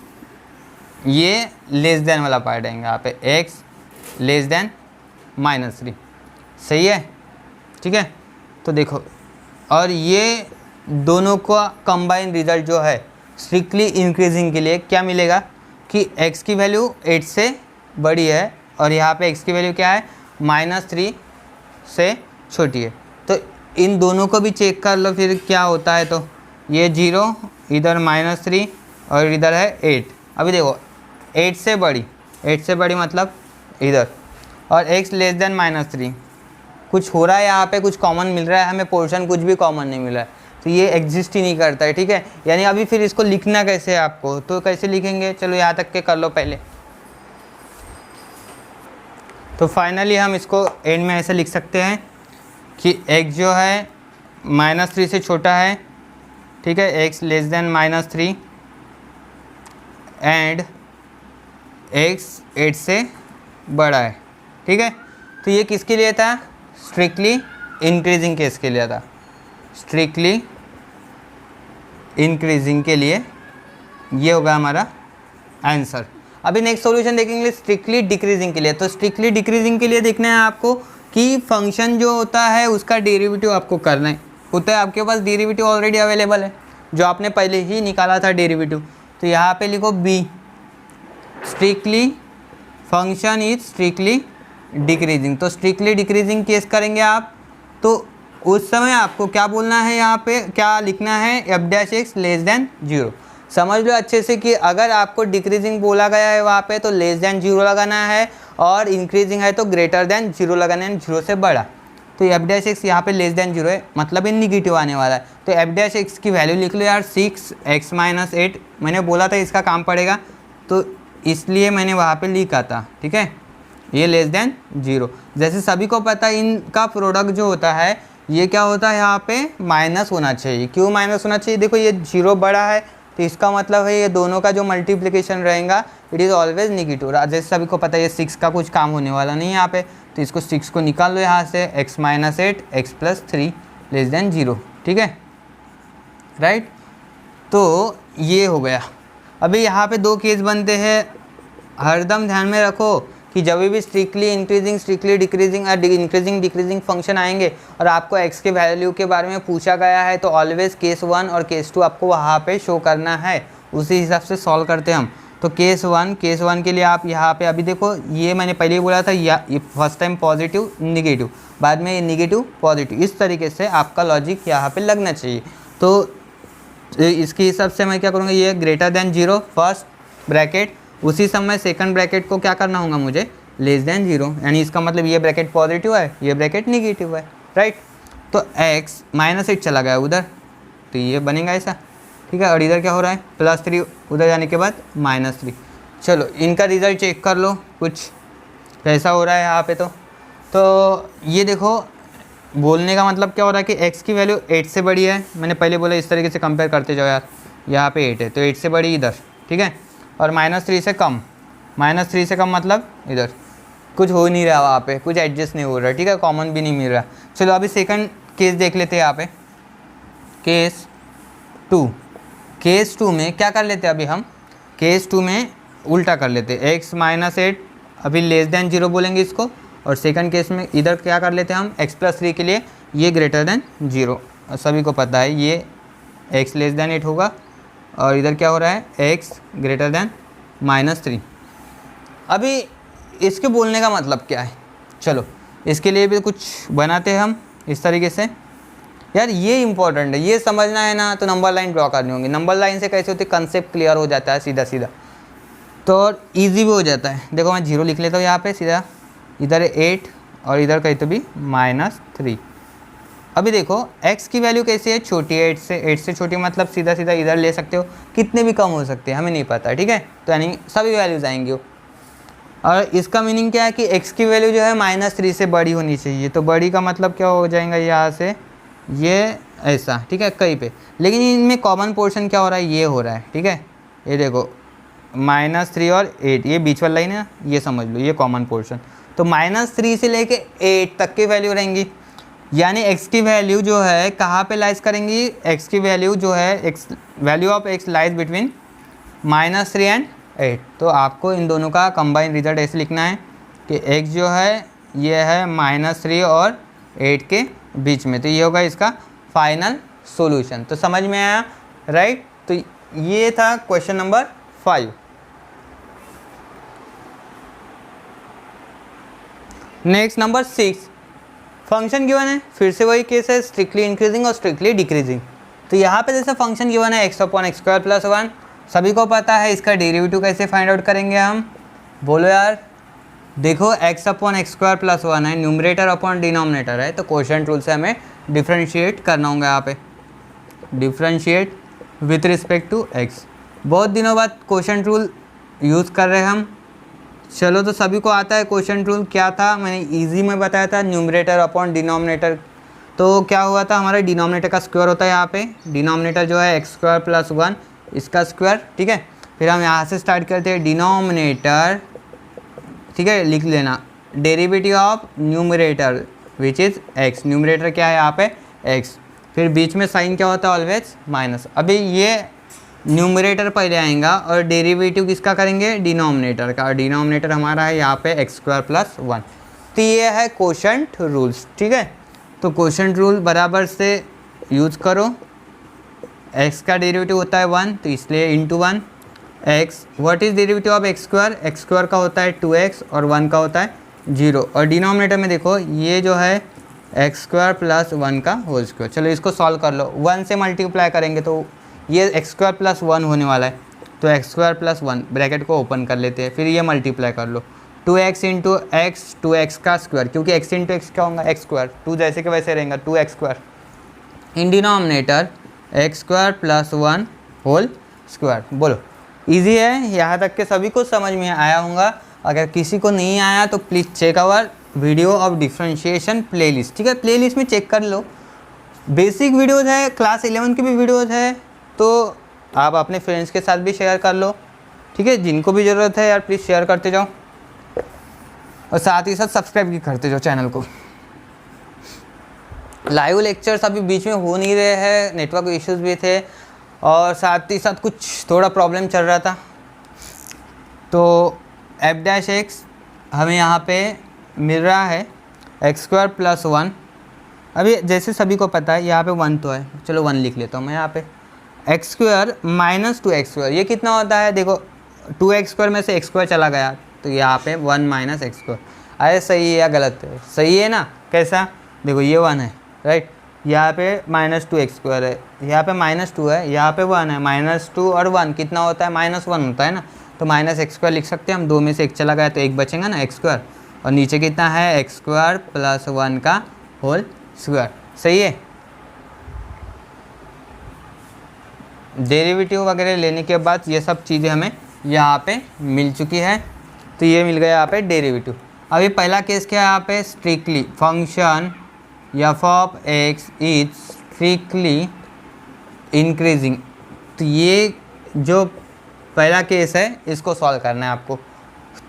ये लेस देन वाला पार्ट आएंगे यहाँ पे, x लेस देन -3, सही है, ठीक है। तो देखो, और ये दोनों का कंबाइन रिजल्ट जो है स्ट्रिक्टली इंक्रीजिंग के लिए क्या मिलेगा कि x की वैल्यू 8 से बड़ी है और यहाँ पे x की वैल्यू क्या है, -3 से छोटी है। तो इन दोनों को भी चेक कर लो फिर क्या होता है, तो ये 0, इधर -3 और इधर है 8। अभी देखो 8 से बड़ी मतलब इधर, और x लेस देन -3, कुछ हो रहा है यहाँ पे, कुछ कॉमन मिल रहा है हमें, पोर्शन कुछ भी कॉमन नहीं मिल रहा है, तो ये एग्जिस्ट ही नहीं करता है, ठीक है। यानी अभी फिर इसको लिखना कैसे है आपको, तो कैसे लिखेंगे, चलो यहाँ तक के कर लो पहले। तो फाइनली हम इसको एंड में ऐसे लिख सकते हैं कि x जो है -3 से छोटा है, ठीक है, x less than -3 and x 8 से बड़ा है, ठीक है। तो ये किसके लिए था, स्ट्रिक्टली इंक्रीजिंग केस के लिए था, स्ट्रिक्टली इंक्रीजिंग के लिए ये होगा हमारा आंसर। अभी नेक्स्ट सॉल्यूशन देखेंगे स्ट्रिक्टली डिक्रीजिंग के लिए। तो स्ट्रिक्टली डिक्रीजिंग के लिए देखना है आपको कि फंक्शन जो होता है उसका डेरिवेटिव आपको करना है, होता है आपके पास डेरिवेटिव ऑलरेडी अवेलेबल है जो आपने पहले ही निकाला था डेरिवेटिव। तो यहाँ पे लिखो B, strictly function is strictly decreasing. तो स्ट्रिक्टली डिक्रीजिंग केस करेंगे आप, तो उस समय आपको क्या बोलना है, यहाँ पे क्या लिखना है, f' लेस देन 0। समझ लो अच्छे से कि अगर आपको डिक्रीजिंग बोला गया है वहाँ पे तो लेस देन 0 लगाना है, और इंक्रीजिंग है तो ग्रेटर देन 0 लगाना है, 0 से बड़ा। तो f' यहाँ पे लेस देन 0 है, मतलब ये निगेटिव आने वाला है। तो f' की वैल्यू लिख लो यार, 6x - 8। मैंने बोला था इसका काम पड़ेगा, तो इसलिए मैंने वहाँ पे लिखा था, ठीक है, ये लेस देन 0। जैसे सभी को पता है इनका प्रोडक्ट जो होता है ये क्या होता है, यहाँ पे माइनस होना चाहिए। क्यों माइनस होना चाहिए, देखो ये 0 बड़ा है तो इसका मतलब है ये दोनों का जो मल्टीप्लिकेशन रहेगा इट इज़ ऑलवेज निगेटिव। जैसे सभी को पता है ये 6 का कुछ काम होने वाला नहीं है यहाँ पे, तो इसको 6 को निकाल लो यहाँ से, x - 8 x + 3 लेस देन 0, ठीक है, राइट। तो ये हो गया। अभी यहाँ पे 2 केस बनते हैं, हरदम ध्यान में रखो कि जब भी स्ट्रिक्टली इंक्रीजिंग, स्ट्रिक्टली डिक्रीजिंग और इंक्रीजिंग डिक्रीजिंग फंक्शन आएंगे और आपको x के वैल्यू के बारे में पूछा गया है तो ऑलवेज केस 1 और केस 2 आपको वहाँ पे शो करना है, उसी हिसाब से सॉल्व करते हैं हम। तो केस 1 के लिए आप यहाँ पे अभी देखो, ये मैंने पहले ही बोला था, ये फर्स्ट टाइम पॉजिटिव निगेटिव, बाद में ये निगेटिव पॉजिटिव, इस तरीके से आपका लॉजिक यहाँ पर लगना चाहिए। तो इसके हिसाब से मैं क्या करूँगा, ये ग्रेटर देन 0 फर्स्ट ब्रैकेट, उसी समय सेकंड ब्रैकेट को क्या करना होगा मुझे, लेस देन 0, यानी इसका मतलब ये ब्रैकेट पॉजिटिव है, ये ब्रैकेट निगेटिव है, राइट। तो x -8 चला गया उधर, तो ये बनेगा ऐसा, ठीक है। और इधर क्या हो रहा है, +3, उधर जाने के बाद -3। चलो इनका रिज़ल्ट चेक कर लो कुछ कैसा हो रहा है यहाँ पे। तो ये देखो, बोलने का मतलब क्या हो रहा है कि x की वैल्यू 8 से बड़ी है, मैंने पहले बोला इस तरीके से कंपेयर करते जाओ यार, यहाँ पे 8 है तो 8 से बड़ी इधर, ठीक है, और -3 से कम, -3 से कम मतलब इधर कुछ हो नहीं रहा, वहाँ पे कुछ एडजस्ट नहीं हो रहा, ठीक है, कॉमन भी नहीं मिल रहा। चलो अभी सेकंड केस देख लेते हैं यहाँ पे, केस 2 में क्या कर लेते हैं, अभी हम केस 2 में उल्टा कर लेते हैं, x - 8 अभी लेस देन 0 बोलेंगे इसको, और सेकंड केस में इधर क्या कर लेते हैं हम, x + 3 के लिए ये ग्रेटर देन 0, और सभी को पता है ये x लेस देन 8 होगा, और इधर क्या हो रहा है, x ग्रेटर देन -3। अभी इसके बोलने का मतलब क्या है, चलो इसके लिए भी कुछ बनाते हैं हम इस तरीके से। यार ये इंपॉर्टेंट है, ये समझना है ना, तो नंबर लाइन ड्रॉ करनी होगी। नंबर लाइन से कैसे होती है, कंसेप्ट क्लियर हो जाता है सीधा सीधा, तो ईजी भी हो जाता है। देखो मैं 0 लिख लेता हूँ यहाँ पे सीधा, इधर 8 और इधर कहीं तो भी -3। अभी देखो x की वैल्यू कैसी है, छोटी है 8 से छोटी, मतलब सीधा सीधा इधर ले सकते हो, कितने भी कम हो सकते हैं हमें नहीं पता, ठीक है। तो यानी सभी वैल्यूज आएंगी। और इसका मीनिंग क्या है कि x की वैल्यू जो है -3 से बड़ी होनी चाहिए। तो बड़ी का मतलब क्या हो जाएगा, यहाँ से ये ऐसा, ठीक है, कहीं पे। लेकिन इनमें कॉमन पोर्शन क्या हो रहा है, ये हो रहा है, ठीक है। ये देखो -3 और 8, ये बीच वाला लाइन है, ये समझ लो, ये कॉमन पोर्शन। तो -3 से लेके 8 तक की वैल्यू रहेंगी, यानी x की वैल्यू जो है कहाँ पे लाइज करेंगी, x की वैल्यू जो है value of x lies between -3 and 8। तो आपको इन दोनों का कंबाइन रिजल्ट ऐसे लिखना है कि x जो है ये है -3 और 8 के बीच में। तो ये होगा इसका फाइनल सॉल्यूशन। तो समझ में आया, राइट। तो ये था question number 5। Next number 6, function given है, फिर से वही केस है, स्ट्रिक्टली इंक्रीजिंग और स्ट्रिक्टली डिक्रीजिंग। तो यहाँ पे जैसे फंक्शन गिवन है x/x² + 1, सभी को पता है इसका डेरिवेटिव कैसे फाइंड आउट करेंगे हम, बोलो यार। देखो x/x² + 1 है, न्यूमरेटर अपॉन डिनोमिनेटर है, तो क्वोशिएंट रूल से हमें डिफ्रेंशिएट करना होगा। यहाँ पे differentiate with respect to x। बहुत दिनों बाद क्वोशिएंट रूल यूज़ कर रहे हैं हम। चलो तो सभी को आता है क्वोशिएंट रूल क्या था, मैंने इजी में बताया था, न्यूमरेटर अपॉन डिनोमिनेटर। तो क्या हुआ था, हमारे डिनोमिनेटर का स्क्वायर होता है, यहाँ पे डिनोमिनेटर जो है x² + 1 इसका स्क्वायर, ठीक है। फिर हम यहाँ से स्टार्ट करते हैं डिनोमिनेटर, ठीक है, लिख लेना derivative of numerator which is x। Numerator क्या है यहाँ पे x, फिर बीच में साइन क्या होता है ऑलवेज माइनस। अभी ये न्यूमरेटर पहले आएगा और डेरिवेटिव किसका करेंगे, डिनोमिनेटर का। और डिनोमिनेटर हमारा है यहाँ पे x² + 1। तो ये है क्वोशिएंट रूल्स, ठीक है। तो क्वोशिएंट रूल बराबर से यूज़ करो। x का डेरिवेटिव होता है 1, तो इसलिए into 1 x। What is derivative of x² का होता है 2x और 1 का होता है 0। और डिनोमिनेटर में देखो ये जो है x² + 1 का होल स्क्वायर। चलो इसको सॉल्व कर लो, 1 से मल्टीप्लाई करेंगे तो ये x² + 1 होने वाला है। तो x² + 1 ब्रैकेट को ओपन कर लेते हैं, फिर ये मल्टीप्लाई कर लो 2x × x, 2x का स्क्वायर, क्योंकि x × x क्या होगा x², 2 जैसे कि वैसे रहेगा 2x²। In denominator x² + 1 whole square. बोलो इजी है, यहाँ तक के सभी को समझ में आया होगा। अगर किसी को नहीं आया तो please check our video of differentiation playlist, ठीक है। प्लेलिस्ट में चेक कर लो, बेसिक वीडियोज़ है, क्लास 11 की भी वीडियोज़ है, तो आप अपने फ्रेंड्स के साथ भी शेयर कर लो, ठीक है। जिनको भी ज़रूरत है यार प्लीज़ शेयर करते जाओ, और साथ ही साथ सब्सक्राइब भी करते जाओ चैनल को। लाइव लेक्चर्स अभी बीच में हो नहीं रहे हैं, नेटवर्क इश्यूज़ भी थे, और साथ ही साथ कुछ थोड़ा प्रॉब्लम चल रहा था। तो f' हमें यहाँ पे मिल रहा है x² + 1। अभी जैसे सभी को पता है यहाँ पे 1 तो है, चलो 1 लिख लेता हूँ मैं यहाँ पे। x² - 2x², ये कितना होता है, देखो 2x² में से x² चला गया, तो यहाँ पे 1 - x²। अरे सही है या गलत है, सही है ना, कैसा, देखो ये 1 है, राइट, यहाँ पे -2x² है, यहाँ पे -2 है, यहाँ पे 1 है। -2 और 1 कितना होता है, -1 होता है ना, तो -x² लिख सकते हैं हम। 2 में से 1 चला गया तो 1 बचेगा ना x², और नीचे कितना है x² + 1 का होल स्क्वायर, सही है। डेरिवेटिव वगैरह लेने के बाद ये सब चीज़ें हमें यहाँ पे मिल चुकी है, तो ये मिल गया यहाँ पे डेरिवेटिव। अभी पहला केस क्या है यहाँ पे, strictly function f(x) is strictly increasing. तो ये जो पहला केस है इसको सॉल्व करना है आपको।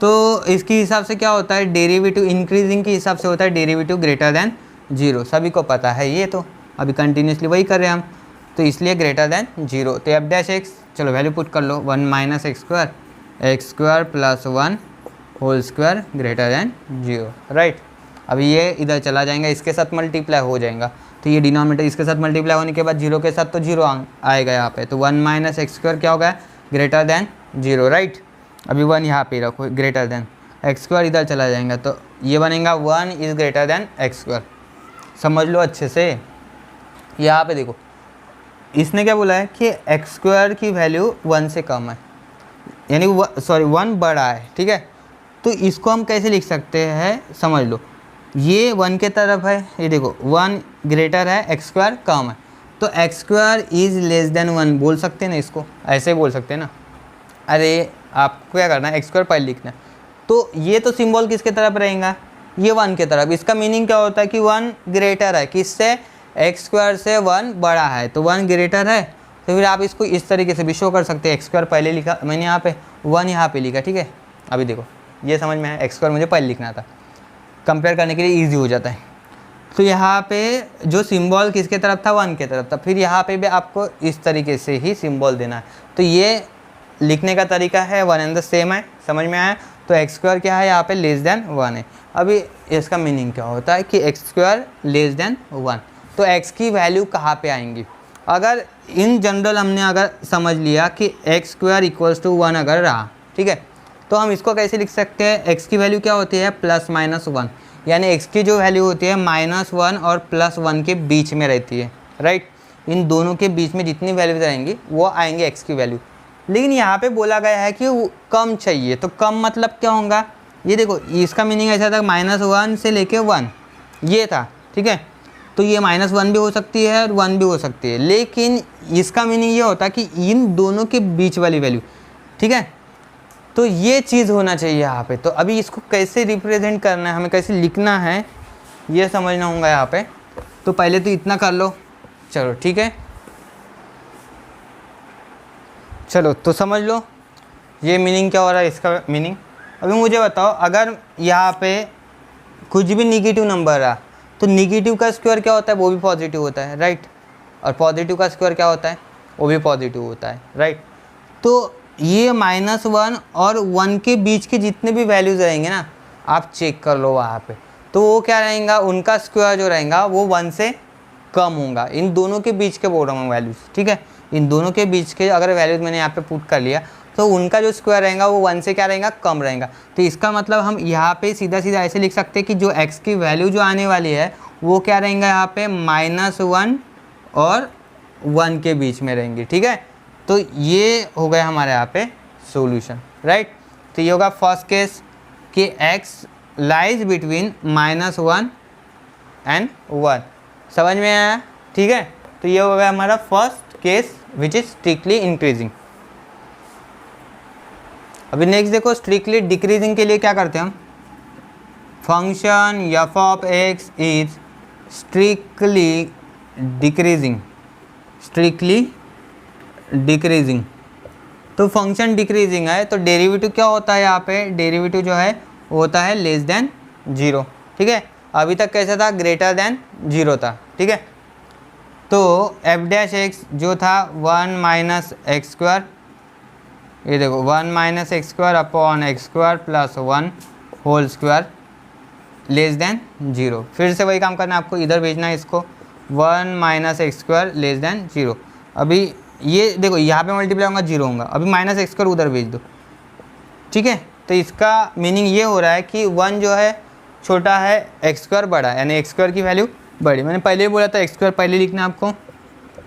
तो इसके हिसाब से क्या होता है, डेरिवेटिव इंक्रीजिंग के हिसाब से होता है डेरिवेटिव ग्रेटर देन 0, सभी को पता है ये, तो अभी कंटिन्यूसली वही कर रहे हैं हम, तो इसलिए ग्रेटर देन 0। तो f', चलो वैल्यू पुट कर लो, 1 - x², x² + 1 whole square greater than 0, right. अभी ये इधर चला जाएगा, इसके साथ मल्टीप्लाई हो जाएगा, तो ये डिनोमिनेटर इसके साथ मल्टीप्लाई होने के बाद 0 के साथ तो 0 आएगा यहाँ पे, तो 1 - x² क्या होगा, ग्रेटर देन 0, राइट। अभी 1 यहाँ पे रखो ग्रेटर देन एक्स स्क्वायर, इधर चला जाएगा तो ये बनेगा 1 is greater than x square. समझ लो अच्छे से। यहाँ पे देखो इसने क्या बोला है कि एक्स स्क्वायर की वैल्यू 1 से कम है, यानी 1 बड़ा है, ठीक है। तो इसको हम कैसे लिख सकते हैं, समझ लो ये 1 के तरफ है, ये देखो 1 ग्रेटर है, एक्स स्क्वायर कम है, तो x square is less than 1 बोल सकते हैं ना, इसको ऐसे बोल सकते हैं ना। अरे आपको क्या करना है, एक्स स्क्वायर पहले लिखना है, तो ये तो सिंबल किसके तरफ रहेगा, ये 1 के तरफ। इसका मीनिंग क्या होता है कि 1 ग्रेटर है किससे, एक्स स्क्वायर से 1 बड़ा है, तो 1 ग्रेटर है। तो फिर आप इसको इस तरीके से भी शो कर सकते हैं। एक्स स्क्वायर पहले लिखा मैंने यहाँ पे, 1 यहाँ पे लिखा, ठीक है। अभी देखो ये समझ में आया, एक्स स्क्वायर मुझे पहले लिखना था, कंपेयर करने के लिए ईजी हो जाता है। तो यहाँ पे जो सिंबल किसके तरफ था, 1 के तरफ था। फिर यहाँ पे भी आपको इस तरीके से ही सिंबल देना है। तो ये लिखने का तरीका है 1 एंड द सेम है, समझ में आया। तो एक्स स्क्वायर क्या है यहाँ पे, लेस देन 1 है। अभी इसका मीनिंग क्या होता है कि एक्स स्क्वायर लेस देन 1, तो एक्स की वैल्यू कहाँ पे आएंगी। अगर इन जनरल हमने अगर समझ लिया कि एक्स स्क्वायर इक्वल्स टू 1 अगर रहा, ठीक है, तो हम इसको कैसे लिख सकते हैं, एक्स की वैल्यू क्या होती है, +-1, यानी एक्स की जो वैल्यू होती है -1 और +1 के बीच में रहती है, राइट। इन दोनों के बीच में जितनी वैल्यूज आएंगी वो आएंगे एक्स की वैल्यू। लेकिन यहाँ पे बोला गया है कि वो कम चाहिए, तो कम मतलब क्या होगा, ये देखो इसका मीनिंग ऐसा था -1 से लेके 1 ये था, ठीक है। तो ये -1 भी हो सकती है और 1 भी हो सकती है, लेकिन इसका मीनिंग ये होता है कि इन दोनों के बीच वाली वैल्यू, ठीक है। तो ये चीज़ होना चाहिए यहाँ पे। तो अभी इसको कैसे रिप्रेजेंट करना है, हमें कैसे लिखना है, ये समझना होगा यहाँ पे। तो पहले तो इतना कर लो, चलो ठीक है, चलो तो समझ लो ये मीनिंग क्या हो रहा है, इसका मीनिंग। अभी मुझे बताओ, अगर यहाँ पे कुछ भी निगेटिव नंबर रहा तो निगेटिव का स्क्वायर क्या होता है, वो भी पॉजिटिव होता है, राइट। और पॉजिटिव का स्क्वायर क्या होता है, वो भी पॉजिटिव होता है, राइट। तो ये -1 और 1 के बीच के जितने भी वैल्यूज़ रहेंगे ना, आप चेक कर लो वहाँ पे, तो वो क्या रहेगा, उनका स्क्वायर जो रहेगा वो 1 से कम होगा। इन दोनों के बीच के बोल रहा हूँ वैल्यूज़, ठीक है। इन दोनों के बीच के अगर वैल्यूज़ मैंने यहाँ पे पुट कर लिया तो उनका जो स्क्वायर रहेगा वो 1 से क्या रहेगा, कम रहेगा। तो इसका मतलब हम यहाँ पे सीधा सीधा ऐसे लिख सकते हैं कि जो x की वैल्यू जो आने वाली है वो क्या रहेगा यहाँ पे, -1 और 1 के बीच में रहेंगी, ठीक है। तो ये हो गया हमारे यहाँ पे सॉल्यूशन, राइट। तो ये होगा फर्स्ट केस कि x लाइज बिटवीन -1 एंड 1, समझ में आया, ठीक है। तो ये हो गया हमारा first case which is strictly increasing. अभी नेक्स्ट देखो, स्ट्रिक्टली डिक्रीजिंग के लिए क्या करते हैं हम, function f of x is strictly decreasing. तो फंक्शन डिक्रीजिंग है तो डेरिवेटिव क्या होता है यहाँ पे, डेरिवेटिव जो है वो होता है लेस देन 0, ठीक है। अभी तक कैसा था, ग्रेटर देन 0 था, ठीक है। तो f' जो था 1 - x स्क्वायर, ये देखो 1 - x square upon x square plus 1 whole square less than 0। फिर से वही काम करना है आपको, इधर भेजना है इसको, 1 - x स्क्वायर लेस देन 0। अभी ये देखो यहाँ पे मल्टीप्लाई होगा 0 होगा, अभी -x स्क्वायर उधर भेज दो, ठीक है। तो इसका मीनिंग ये हो रहा है कि 1 जो है छोटा है, x स्क्वायर बड़ा है, यानी x स्क्वायर की वैल्यू बड़ी। मैंने पहले ही बोला था x स्क्वायर पहले लिखना आपको,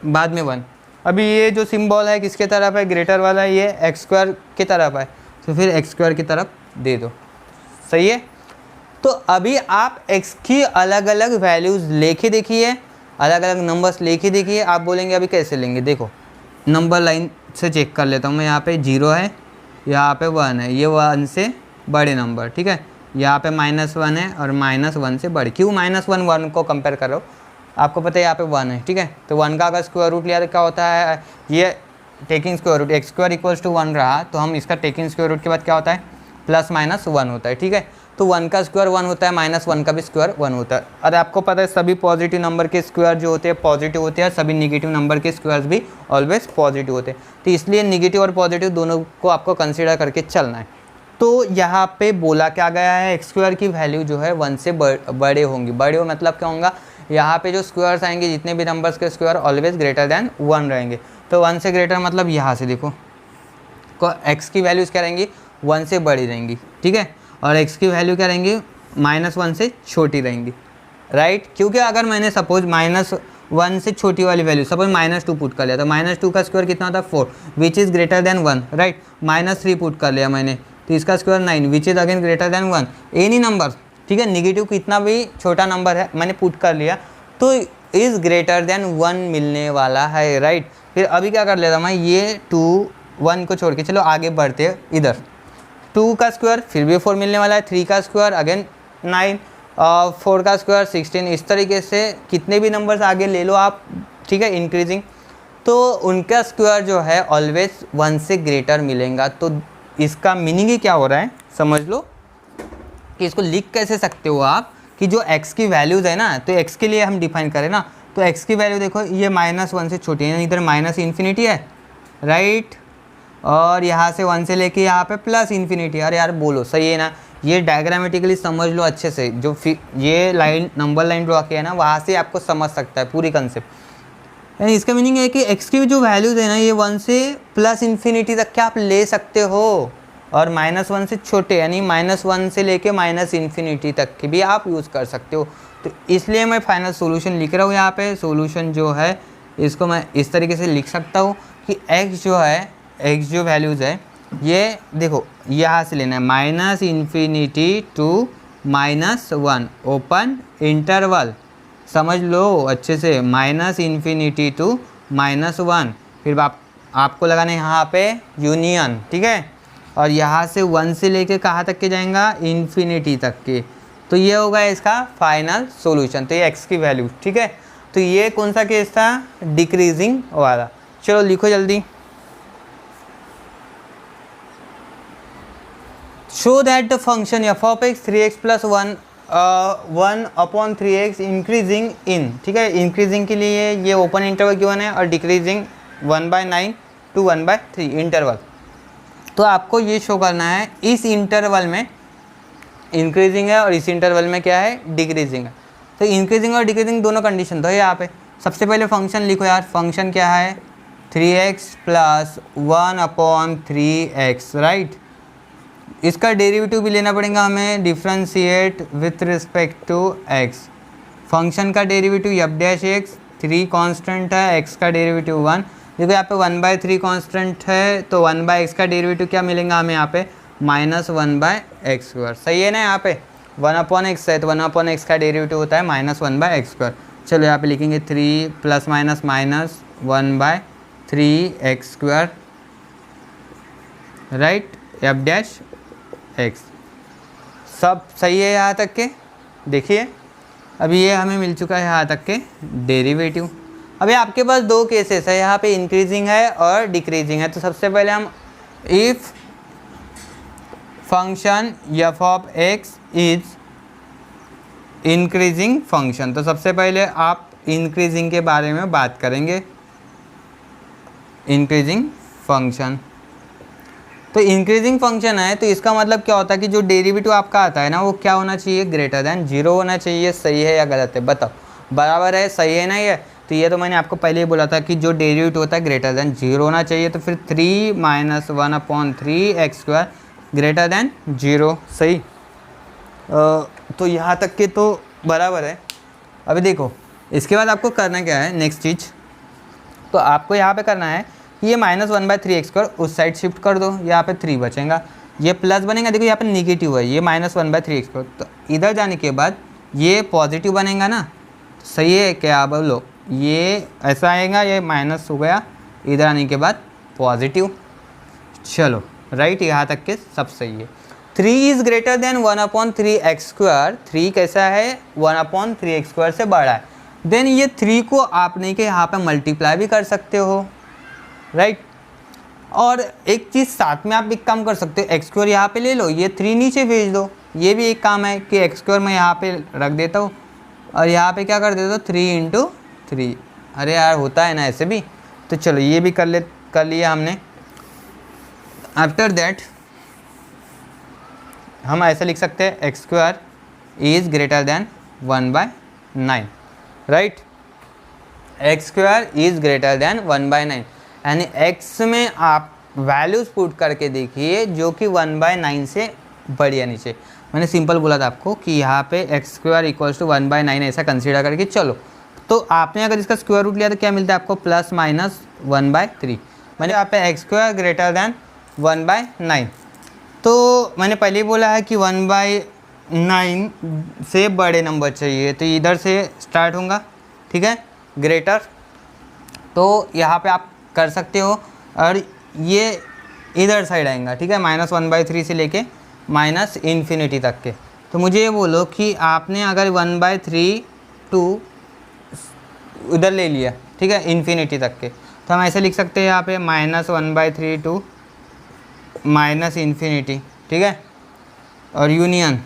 बाद में 1। अभी ये जो सिंबल है किसके तरफ है, ग्रेटर वाला, ये x स्क्वायर की तरफ है, तो फिर x स्क्वायर की तरफ दे दो, सही है। तो अभी आप x की अलग अलग वैल्यूज़ लेके देखिए, अलग अलग नंबर्स लेके देखिए। आप बोलेंगे अभी कैसे लेंगे, देखो नंबर लाइन से चेक कर लेता हूँ मैं। यहाँ पे 0 है, यहाँ पे 1 है, ये 1 से बड़े नंबर, ठीक है। यहाँ पे -1 है और -1 से बड़े। क्यों -1 1 को कंपेयर कर रहे हो, आपको पता है यहाँ पे 1 है, ठीक है। तो 1 का अगर स्क्वायर रूट लिया तो क्या होता है, ये taking square root, x square equals to 1 रहा तो हम इसका टेकिंग स्क्वायर रूट के बाद क्या होता है, +-1 होता है, ठीक है। तो 1 का स्क्वायर 1 होता है, -1 का भी स्क्वायर 1 होता है। अरे आपको पता है सभी पॉजिटिव नंबर के स्क्वायर जो होते हैं पॉजिटिव होते हैं, सभी निगेटिव नंबर के स्क्वायर्स भी ऑलवेज पॉजिटिव होते हैं। तो इसलिए निगेटिव और पॉजिटिव दोनों को आपको कंसिडर करके चलना है। तो यहाँ पे बोला क्या गया है, एक्स स्क्वायर की वैल्यू जो है 1 से बड़े होंगी। बड़े हो मतलब क्या होगा, यहाँ पे जो स्क्वायर्स आएंगे जितने भी नंबर्स के स्क्वायर ऑलवेज ग्रेटर देन 1 रहेंगे। तो 1 से ग्रेटर मतलब यहाँ से देखो एक्स की वैल्यूज़ क्या रहेंगी, 1 से बड़ी रहेंगी, ठीक है, और x की वैल्यू क्या रहेंगी, -1 से छोटी रहेंगी, राइट। क्योंकि अगर मैंने सपोज -1 से छोटी वाली वैल्यू सपोज -2 पुट कर लिया तो -2 का स्क्वायर कितना होता है 4 which is greater than 1, right. -3 put कर लिया मैंने तो इसका square 9 which is again greater than 1, any number, ठीक है, नेगेटिव कितना भी छोटा नंबर है मैंने पुट कर लिया तो इज़ ग्रेटर देन 1 मिलने वाला है, राइट। फिर अभी क्या कर लेता मैं, ये 2 1 को छोड़ के चलो आगे बढ़ते हैं, इधर 2 का स्क्वायर फिर भी 4 मिलने वाला है, 3 का स्क्वायर अगेन 9, 4 का स्क्वायर 16, इस तरीके से कितने भी नंबर्स आगे ले लो आप, ठीक है, इंक्रीजिंग, तो उनका स्क्वायर जो है ऑलवेज 1 से ग्रेटर मिलेगा। तो इसका मीनिंग ही क्या हो रहा है समझ लो कि इसको लिख कैसे सकते हो आप कि जो x की वैल्यूज़ है ना, तो x के लिए हम डिफाइन करें ना, तो x की वैल्यू देखो ये -1 से छोटी है, इधर -∞ है, राइट, और यहाँ से 1 से लेके यहाँ पे +∞। अरे यार बोलो सही है ना, ये डायग्रामेटिकली समझ लो अच्छे से, जो ये लाइन नंबर लाइन ड्रॉ किया है ना वहाँ से आपको समझ सकता है पूरी कंसेप्ट। यानी इसका मीनिंग है कि x की जो वैल्यूज़ है ना ये 1 से +∞ तक क्या आप ले सकते हो, और -1 से छोटे यानी -1 से लेके -∞ तक की भी आप यूज़ कर सकते हो। तो इसलिए मैं फाइनल सॉल्यूशन लिख रहा हूँ यहाँ पे। सॉल्यूशन जो है इसको मैं इस तरीके से लिख सकता हूँ कि x जो है, x जो वैल्यूज़ है ये देखो यहाँ से लेना है -∞ टू -1 ओपन इंटरवल, समझ लो अच्छे से, -∞ टू -1, फिर आपको लगाना है यहाँ पे यूनियन, ठीक है, और यहाँ से 1 से लेके कहाँ तक के जाएगा, इन्फिनिटी तक के। तो ये होगा इसका फाइनल सॉल्यूशन। तो ये x की वैल्यू, ठीक है। तो ये कौन सा केस था, डिक्रीजिंग वाला। चलो लिखो जल्दी, show that the function f of x 3x + 1/3x increasing in, ठीक है, इंक्रीजिंग के लिए ये ओपन इंटरवल गिवन है और डिक्रीजिंग 1/9 टू 1/3 इंटरवल। तो आपको ये शो करना है इस इंटरवल में इंक्रीजिंग है और इस इंटरवल में क्या है, डिक्रीजिंग है। तो इंक्रीजिंग और डिक्रीजिंग दोनों कंडीशन तो है यहाँ पे। सबसे पहले फंक्शन लिखो यार, फंक्शन क्या है 3x + 1/3x, राइट। इसका डेरिवेटिव भी लेना पड़ेगा हमें, differentiate with respect to x। Function का डेरिवेटिव f'(x), 3 कांस्टेंट है, x का डेरिवेटिव 1। देखो यहाँ पे 1/3 कांस्टेंट है तो 1/x का डेरिवेटिव क्या मिलेगा हमें यहाँ पे, -1/x²। सही है ना, यहाँ पे 1/x है तो 1/x का डेरिवेटिव होता है -1/x²। चलो यहाँ पे लिखेंगे 3 ± -1/3x², राइट, f'(x). सब सही है यहाँ तक के। देखिए अभी ये हमें मिल चुका है यहाँ तक के डेरिवेटिव। अभी आपके पास दो केसेस है, यहाँ पे इंक्रीजिंग है और डिक्रीजिंग है। तो सबसे पहले हम if function f of x is increasing function, तो सबसे पहले आप इंक्रीजिंग के बारे में बात करेंगे, इंक्रीजिंग फंक्शन। तो इंक्रीजिंग फंक्शन है तो इसका मतलब क्या होता है कि जो डेरिवेटिव आपका आता है ना वो क्या होना चाहिए, ग्रेटर देन 0 होना चाहिए। सही है या गलत है बताओ, बराबर है, सही है ना ये। तो ये तो मैंने आपको पहले ही बोला था कि जो डेरिवेटिव होता है ग्रेटर देन 0 होना चाहिए। तो फिर 3 - 1/3x² ग्रेटर देन 0, सही। तो यहाँ तक के तो बराबर है। अभी देखो इसके बाद आपको करना क्या है, नेक्स्ट चीज़ तो आपको यहाँ पे करना है ये -1/3x² उस साइड शिफ्ट कर दो, यहाँ पे 3 बचेगा, ये प्लस बनेगा। देखो यहाँ पे नेगेटिव है, ये -1/3x², तो इधर जाने के बाद ये पॉजिटिव बनेगा ना, सही है क्या बोलो, ये ऐसा आएगा, ये माइनस हो गया, इधर आने के बाद पॉजिटिव। चलो राइट, यहाँ तक के सब सही है। 3 इज़ ग्रेटर देन 1/3x², 3 कैसा है 1/3x² से बड़ा है। देन ये 3 को आपने के यहाँ पे मल्टीप्लाई भी कर सकते हो, राइट। और एक चीज़ साथ में आप एक काम कर सकते हो, x² यहाँ पे ले लो, ये 3 नीचे भेज दो। ये भी एक काम है कि x² मैं यहाँ पे रख देता हूँ और यहाँ पे क्या कर देता हूँ 3 × 3। अरे यार होता है ना ऐसे भी। तो चलो ये भी कर लिया हमने। आफ्टर दैट हम ऐसा लिख सकते हैं x² is greater than 1/9, right. x² is greater than 1/9 यानी x में आप वैल्यूज़ पुट करके देखिए जो कि 1/9 से बड़ी है नीचे। मैंने सिंपल बोला था आपको कि यहाँ पे एक्स स्क्वायर इक्वल्स टू 1/9 ऐसा कंसीडर करके चलो। तो आपने अगर इसका स्क्वायर रूट लिया तो क्या मिलता है आपको, प्लस माइनस 1/3। मैंने यहाँ पे एक्स स्क्वायर ग्रेटर दैन 1/9। तो मैंने पहले ही बोला है कि 1/9 से बड़े नंबर चाहिए, तो इधर से स्टार्ट होगा, ठीक है, ग्रेटर। तो यहाँ पे आप कर सकते हो, और ये इधर साइड आएगा, ठीक है, -1/3 से लेके माइनस इन्फिनिटी तक के। तो मुझे ये बोलो कि आपने अगर 1/3 टू उधर ले लिया, ठीक है, इन्फिनिटी तक के, तो हम ऐसे लिख सकते हैं यहाँ पे -1/3 टू माइनस इन्फिनिटी, ठीक है, और यूनियन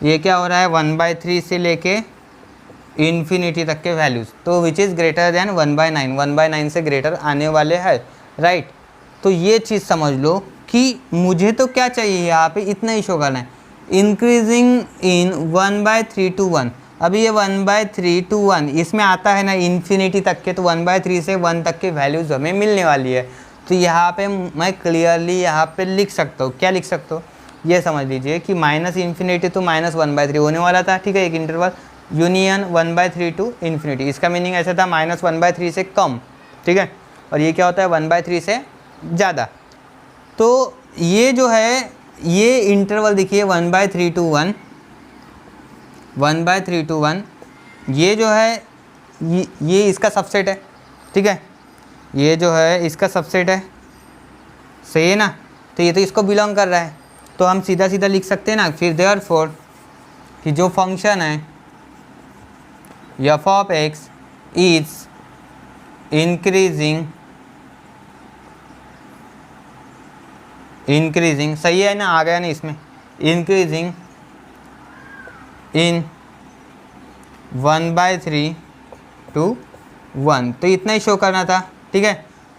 ये क्या हो रहा है 1/3 से लेके इन्फिनिटी तक के वैल्यूज़, तो विच इज़ ग्रेटर दैन 1/9, 1/9 से ग्रेटर आने वाले हैं, राइट। तो ये चीज़ समझ लो कि मुझे तो क्या चाहिए यहाँ पे, इतना ही शो करना है, इंक्रीजिंग इन 1/3 टू 1। अभी ये 1/3 टू 1 इसमें आता है ना इन्फिनिटी तक के, तो 1/3 से 1 तक के वैल्यूज़ हमें मिलने वाली है। तो यहाँ पे मैं क्लियरली यहाँ पे लिख सकता हूँ, क्या लिख सकता हूँ, ये समझ लीजिए कि माइनस इन्फिनिटी तो -1/3 होने वाला था, ठीक है, एक इंटरवल, यूनियन 1/3 टू इन्फिनिटी। इसका मीनिंग ऐसा था -1/3 से कम, ठीक है, और ये क्या होता है 1/3 से ज़्यादा। तो ये जो है ये इंटरवल देखिए 1/3 टू 1, 1/3 टू 1, ये जो है ये इसका सबसेट है, ठीक है, ये जो है इसका सबसेट है, सही है ना। तो ये तो इसको बिलोंग कर रहा है, तो हम सीधा सीधा लिख सकते हैं ना फिर देयरफॉर कि जो फंक्शन है f of x is increasing, सही है ना, आ गया ना इसमें, इंक्रीजिंग इन 1/3 टू 1, तो इतना ही शो करना था, ठीक है।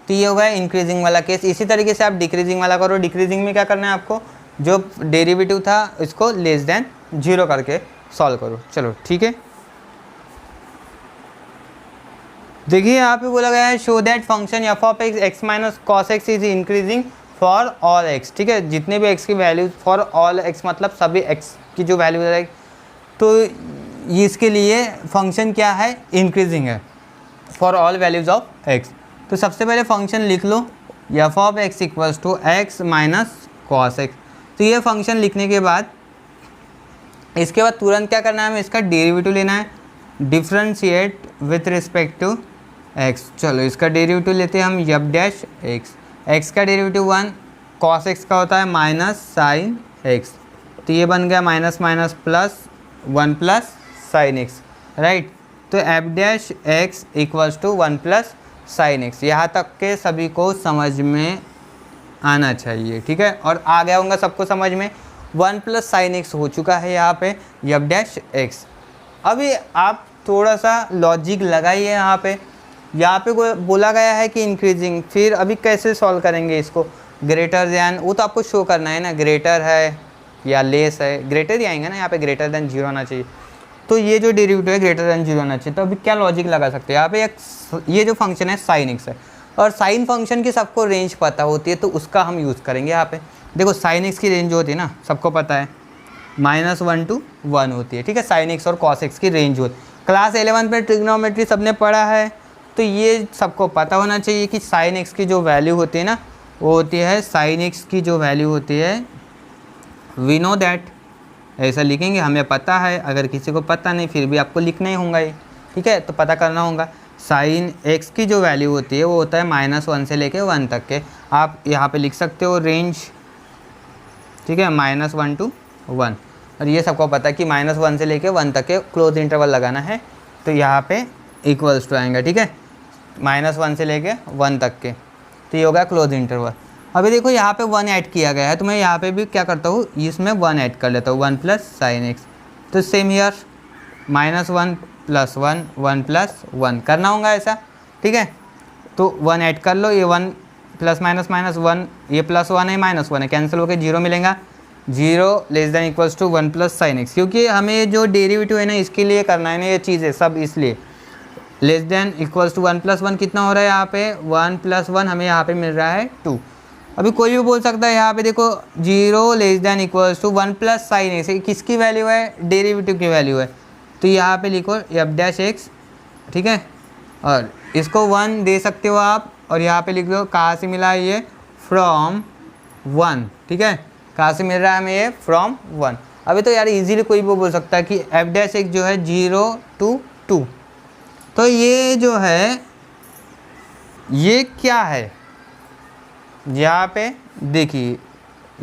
तो ये होगा इंक्रीजिंग वाला केस। इसी तरीके से आप डिक्रीजिंग वाला करो। डिक्रीजिंग में क्या करना है आपको, जो डेरिवेटिव था इसको लेस देन 0 करके सॉल्व करो। चलो ठीक है, देखिए यहाँ पे बोला गया है show that function f of x minus cos x is increasing for all x, ठीक है, जितने भी x की वैल्यूज, फॉर ऑल x मतलब सभी x की जो वैल्यू है, तो इसके लिए फंक्शन क्या है, इंक्रीजिंग है for all values of x। तो सबसे पहले फंक्शन लिख लो f of x equals to x minus cos x. तो ये फंक्शन लिखने के बाद इसके बाद तुरंत क्या करना है, हमें इसका डेरिवेटिव लेना है, differentiate with respect to x। चलो इसका डेरिवेटिव लेते हैं हम f डैश x, x का डेरिवेटिव 1, cos x का होता है माइनस साइन x, तो ये बन गया minus minus plus 1 plus sine x, right. तो f dash x equals to 1 plus sine x। यहाँ तक के सभी को समझ में आना चाहिए, ठीक है, और आ गया होगा सबको समझ में। 1 प्लस साइन x हो चुका है यहाँ पे f डैश x। अभी आप थोड़ा सा लॉजिक लगाइए, यहाँ पे बोला गया है कि इंक्रीजिंग, फिर अभी कैसे सॉल्व करेंगे इसको, ग्रेटर दैन, वो तो आपको शो करना है ना, ग्रेटर है या लेस है, ग्रेटर ही आएंगे ना, यहाँ पे ग्रेटर दैन 0 आना चाहिए। तो ये जो डेरिवेटिव है ग्रेटर दैन 0 आना चाहिए। तो अभी क्या लॉजिक लगा सकते हैं, यहाँ पे एक ये जो फंक्शन है साइन एक्स है, और साइन फंक्शन की सबको रेंज पता होती है, तो उसका हम यूज़ करेंगे यहाँ पे। देखो साइन एक्स की रेंज जो होती है ना, सबको पता है -1 to 1 होती है, ठीक है, साइन एक्स और कॉस एक्स की रेंज होती है। क्लास 11 में ट्रिग्नोमेट्री सबने पढ़ा है, तो ये सबको पता होना चाहिए कि साइन एक्स की जो वैल्यू होती है ना, वो होती है, साइन एक्स की जो वैल्यू होती है, वी नो दैट, ऐसा लिखेंगे, हमें पता है। अगर किसी को पता नहीं फिर भी आपको लिखना ही होगा ये, ठीक है, तो पता करना होगा। साइन एक्स की जो वैल्यू होती है वो होता है -1 से लेके 1 तक के। आप यहाँ पे लिख सकते हो रेंज, ठीक है, -1 to 1, और ये सबको पता है कि -1 से लेके 1 तक के क्लोज इंटरवल लगाना है, तो यहाँ पे इक्वल्स टू आएंगे, ठीक है, -1 से लेके 1 तक के, तो ये होगा क्लोज इंटरवल। अभी देखो यहाँ पे 1 ऐड किया गया है, तो मैं यहाँ पे भी क्या करता हूँ, इसमें 1 ऐड कर लेता हूँ, 1 प्लस साइन एक्स। तो सेम ईयर -1 प्लस 1, 1 प्लस 1 करना होगा ऐसा, ठीक है। तो 1 ऐड कर लो, ये 1 प्लस माइनस माइनस 1, ये +1 है -1 है, कैंसिल होकर 0 मिलेगा, 0 less than equals to 1 plus sine x, क्योंकि हमें जो डेरिवेटिव है ना इसके लिए करना है ना ये चीज़ें सब, इसलिए less than equals to 1 plus 1 कितना हो रहा है यहाँ पे, 1 प्लस 1 हमें यहाँ पे मिल रहा है 2। अभी कोई भी बोल सकता है यहाँ पे देखो 0 less than equals to 1 plus sine x, किसकी वैल्यू है, डेरिवेटिव की वैल्यू है। तो यहाँ पे लिखो एफ डैश एक्स, ठीक है, और इसको 1 दे सकते हो आप, और यहाँ पे लिख लो कहाँ से मिला है ये, फ्रॉम 1, ठीक है, कहाँ से मिल रहा है हमें ये, फ्रॉम 1। अभी तो यार इजीली कोई भी बोल सकता है कि एफ डैश एक्स जो है 0 to 2, तो ये जो है ये क्या है, यहाँ पे देखिए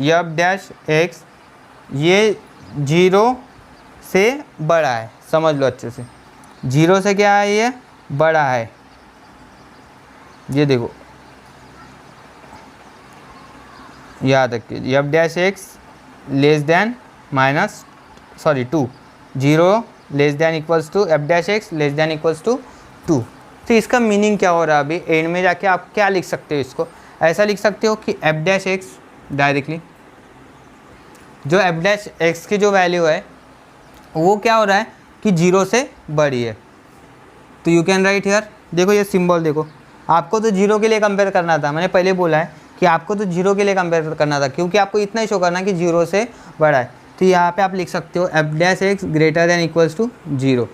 एफ डैश एक्स ये 0 से बड़ा है, समझ लो अच्छे से, 0 से क्या है, ये बड़ा है। ये देखो याद रखिए f dash x less than minus 2, 0 less than equals to f dash x less than equals to 2। तो इसका मीनिंग क्या हो रहा है, अभी एंड में जाके आप क्या लिख सकते हो, इसको ऐसा लिख सकते हो कि एफ डैश एक्स डायरेक्टली जो एफ डैश एक्स की जो वैल्यू है वो क्या हो रहा है कि 0 से बड़ी है। तो यू कैन राइट हियर, देखो ये सिंबल देखो, आपको तो 0 के लिए कंपेयर करना था, मैंने पहले बोला है कि आपको तो 0 के लिए कंपेयर करना था, क्योंकि आपको इतना ही शो करना है कि 0 से बड़ा है। तो यहाँ पे आप लिख सकते हो f dash x greater than equals to 0।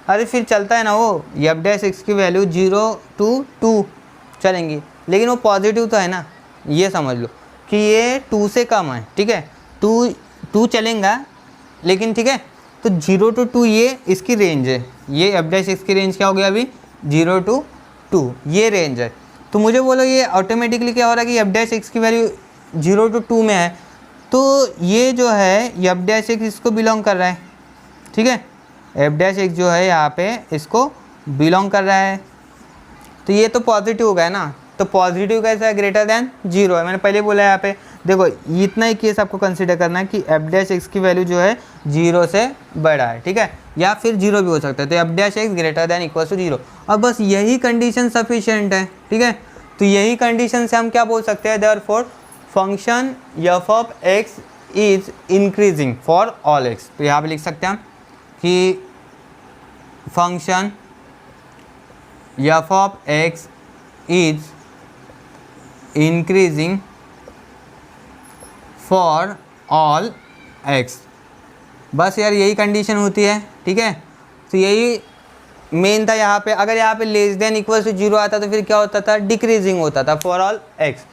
अरे फिर चलता है ना वो, एफ डैश एक्स की वैल्यू 0 to 2 चलेंगी, लेकिन वो पॉजिटिव तो है ना, ये समझ लो कि ये 2 से कम है, ठीक है, 2 चलेगा, लेकिन ठीक है। तो 0 to 2 ये इसकी रेंज है, ये एफ डैश एक्स की रेंज क्या हो गया अभी, 0 to 2 ये रेंज है। तो मुझे बोलो ये ऑटोमेटिकली क्या हो रहा है कि एफ डैश एक्स की वैल्यू 0 to 2 में है, तो ये जो है एफ डैश एक्स इसको बिलोंग कर रहा है, ठीक है, एफ डैश एक्स जो है यहाँ पे इसको बिलोंग कर रहा है। तो ये तो पॉजिटिव हो गया ना, तो पॉजिटिव कैसा है, ग्रेटर देन 0 है, मैंने पहले बोला यहाँ पे देखो इतना ही केस आपको कंसीडर करना है कि एफ डैश एक्स की वैल्यू जो है 0 से बड़ा है, ठीक है, या फिर 0 भी हो सकता है। तो f dash x greater than equal to 0, और बस यही कंडीशन सफिशिएंट है, ठीक है। तो यही कंडीशन से हम क्या बोल सकते हैं, therefore function f of x is increasing for all x. तो यहाँ पे लिख सकते हैं हम कि function f of x is increasing for all x, बस यार यही कंडीशन होती है, ठीक है। तो यही मेन था यहाँ पे। अगर यहाँ पे लेस देन इक्वल टू 0 आता तो फिर क्या होता था, डिक्रीजिंग होता था फॉर ऑल एक्स।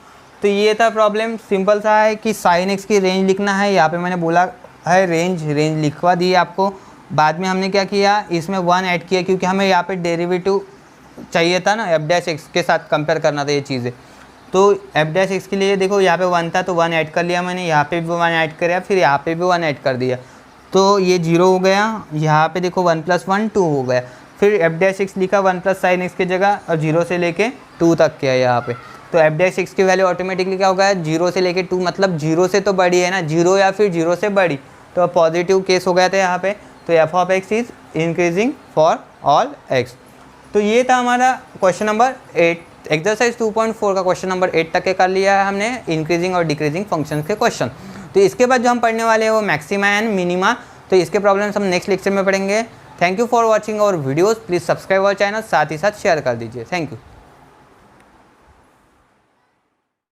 तो ये था प्रॉब्लम, सिंपल सा है कि साइन एक्स की रेंज लिखना है। यहाँ पे मैंने बोला है रेंज लिखवा दी आपको। बाद में हमने क्या किया, इसमें 1 ऐड किया, क्योंकि हमें यहाँ पे डेरिवेटिव चाहिए था ना, एफ डैश एक्स के साथ कंपेयर करना था ये चीज़ें। तो एफ डैश एक्स के लिए देखो यहाँ पे 1 था तो 1 ऐड कर लिया मैंने, यहाँ पे भी 1 ऐड कर, फिर यहाँ पे भी 1 ऐड कर दिया, तो ये 0 हो गया। यहाँ पे देखो 1 + 1 2 हो गया। फिर एफ डैश एक्स लिखा 1 + sin x की जगह, और 0 से लेके 2 तक किया यहाँ पे। तो एफ डैश एक्स की वैल्यू ऑटोमेटिकली क्या होगा, 0 से लेके 2, मतलब 0 से तो बड़ी है ना, 0 या फिर 0 से बड़ी, तो पॉजिटिव केस हो गया था यहाँ पे। तो f of x is increasing for all x. तो ये था हमारा क्वेश्चन नंबर 8। एक्सरसाइज 2.4 का क्वेश्चन नंबर 8 तक के कर लिया है हमने, इंक्रीजिंग और डिक्रीजिंग फंक्शंस के क्वेश्चन। तो इसके बाद जो हम पढ़ने वाले हैं वो मैक्सिमा एंड मिनिमा। तो इसके प्रॉब्लम्स हम नेक्स्ट लेक्चर में पढ़ेंगे। Thank you for watching our videos. Please subscribe our channel, साथ ही साथ शेयर कर दीजिए। Thank you.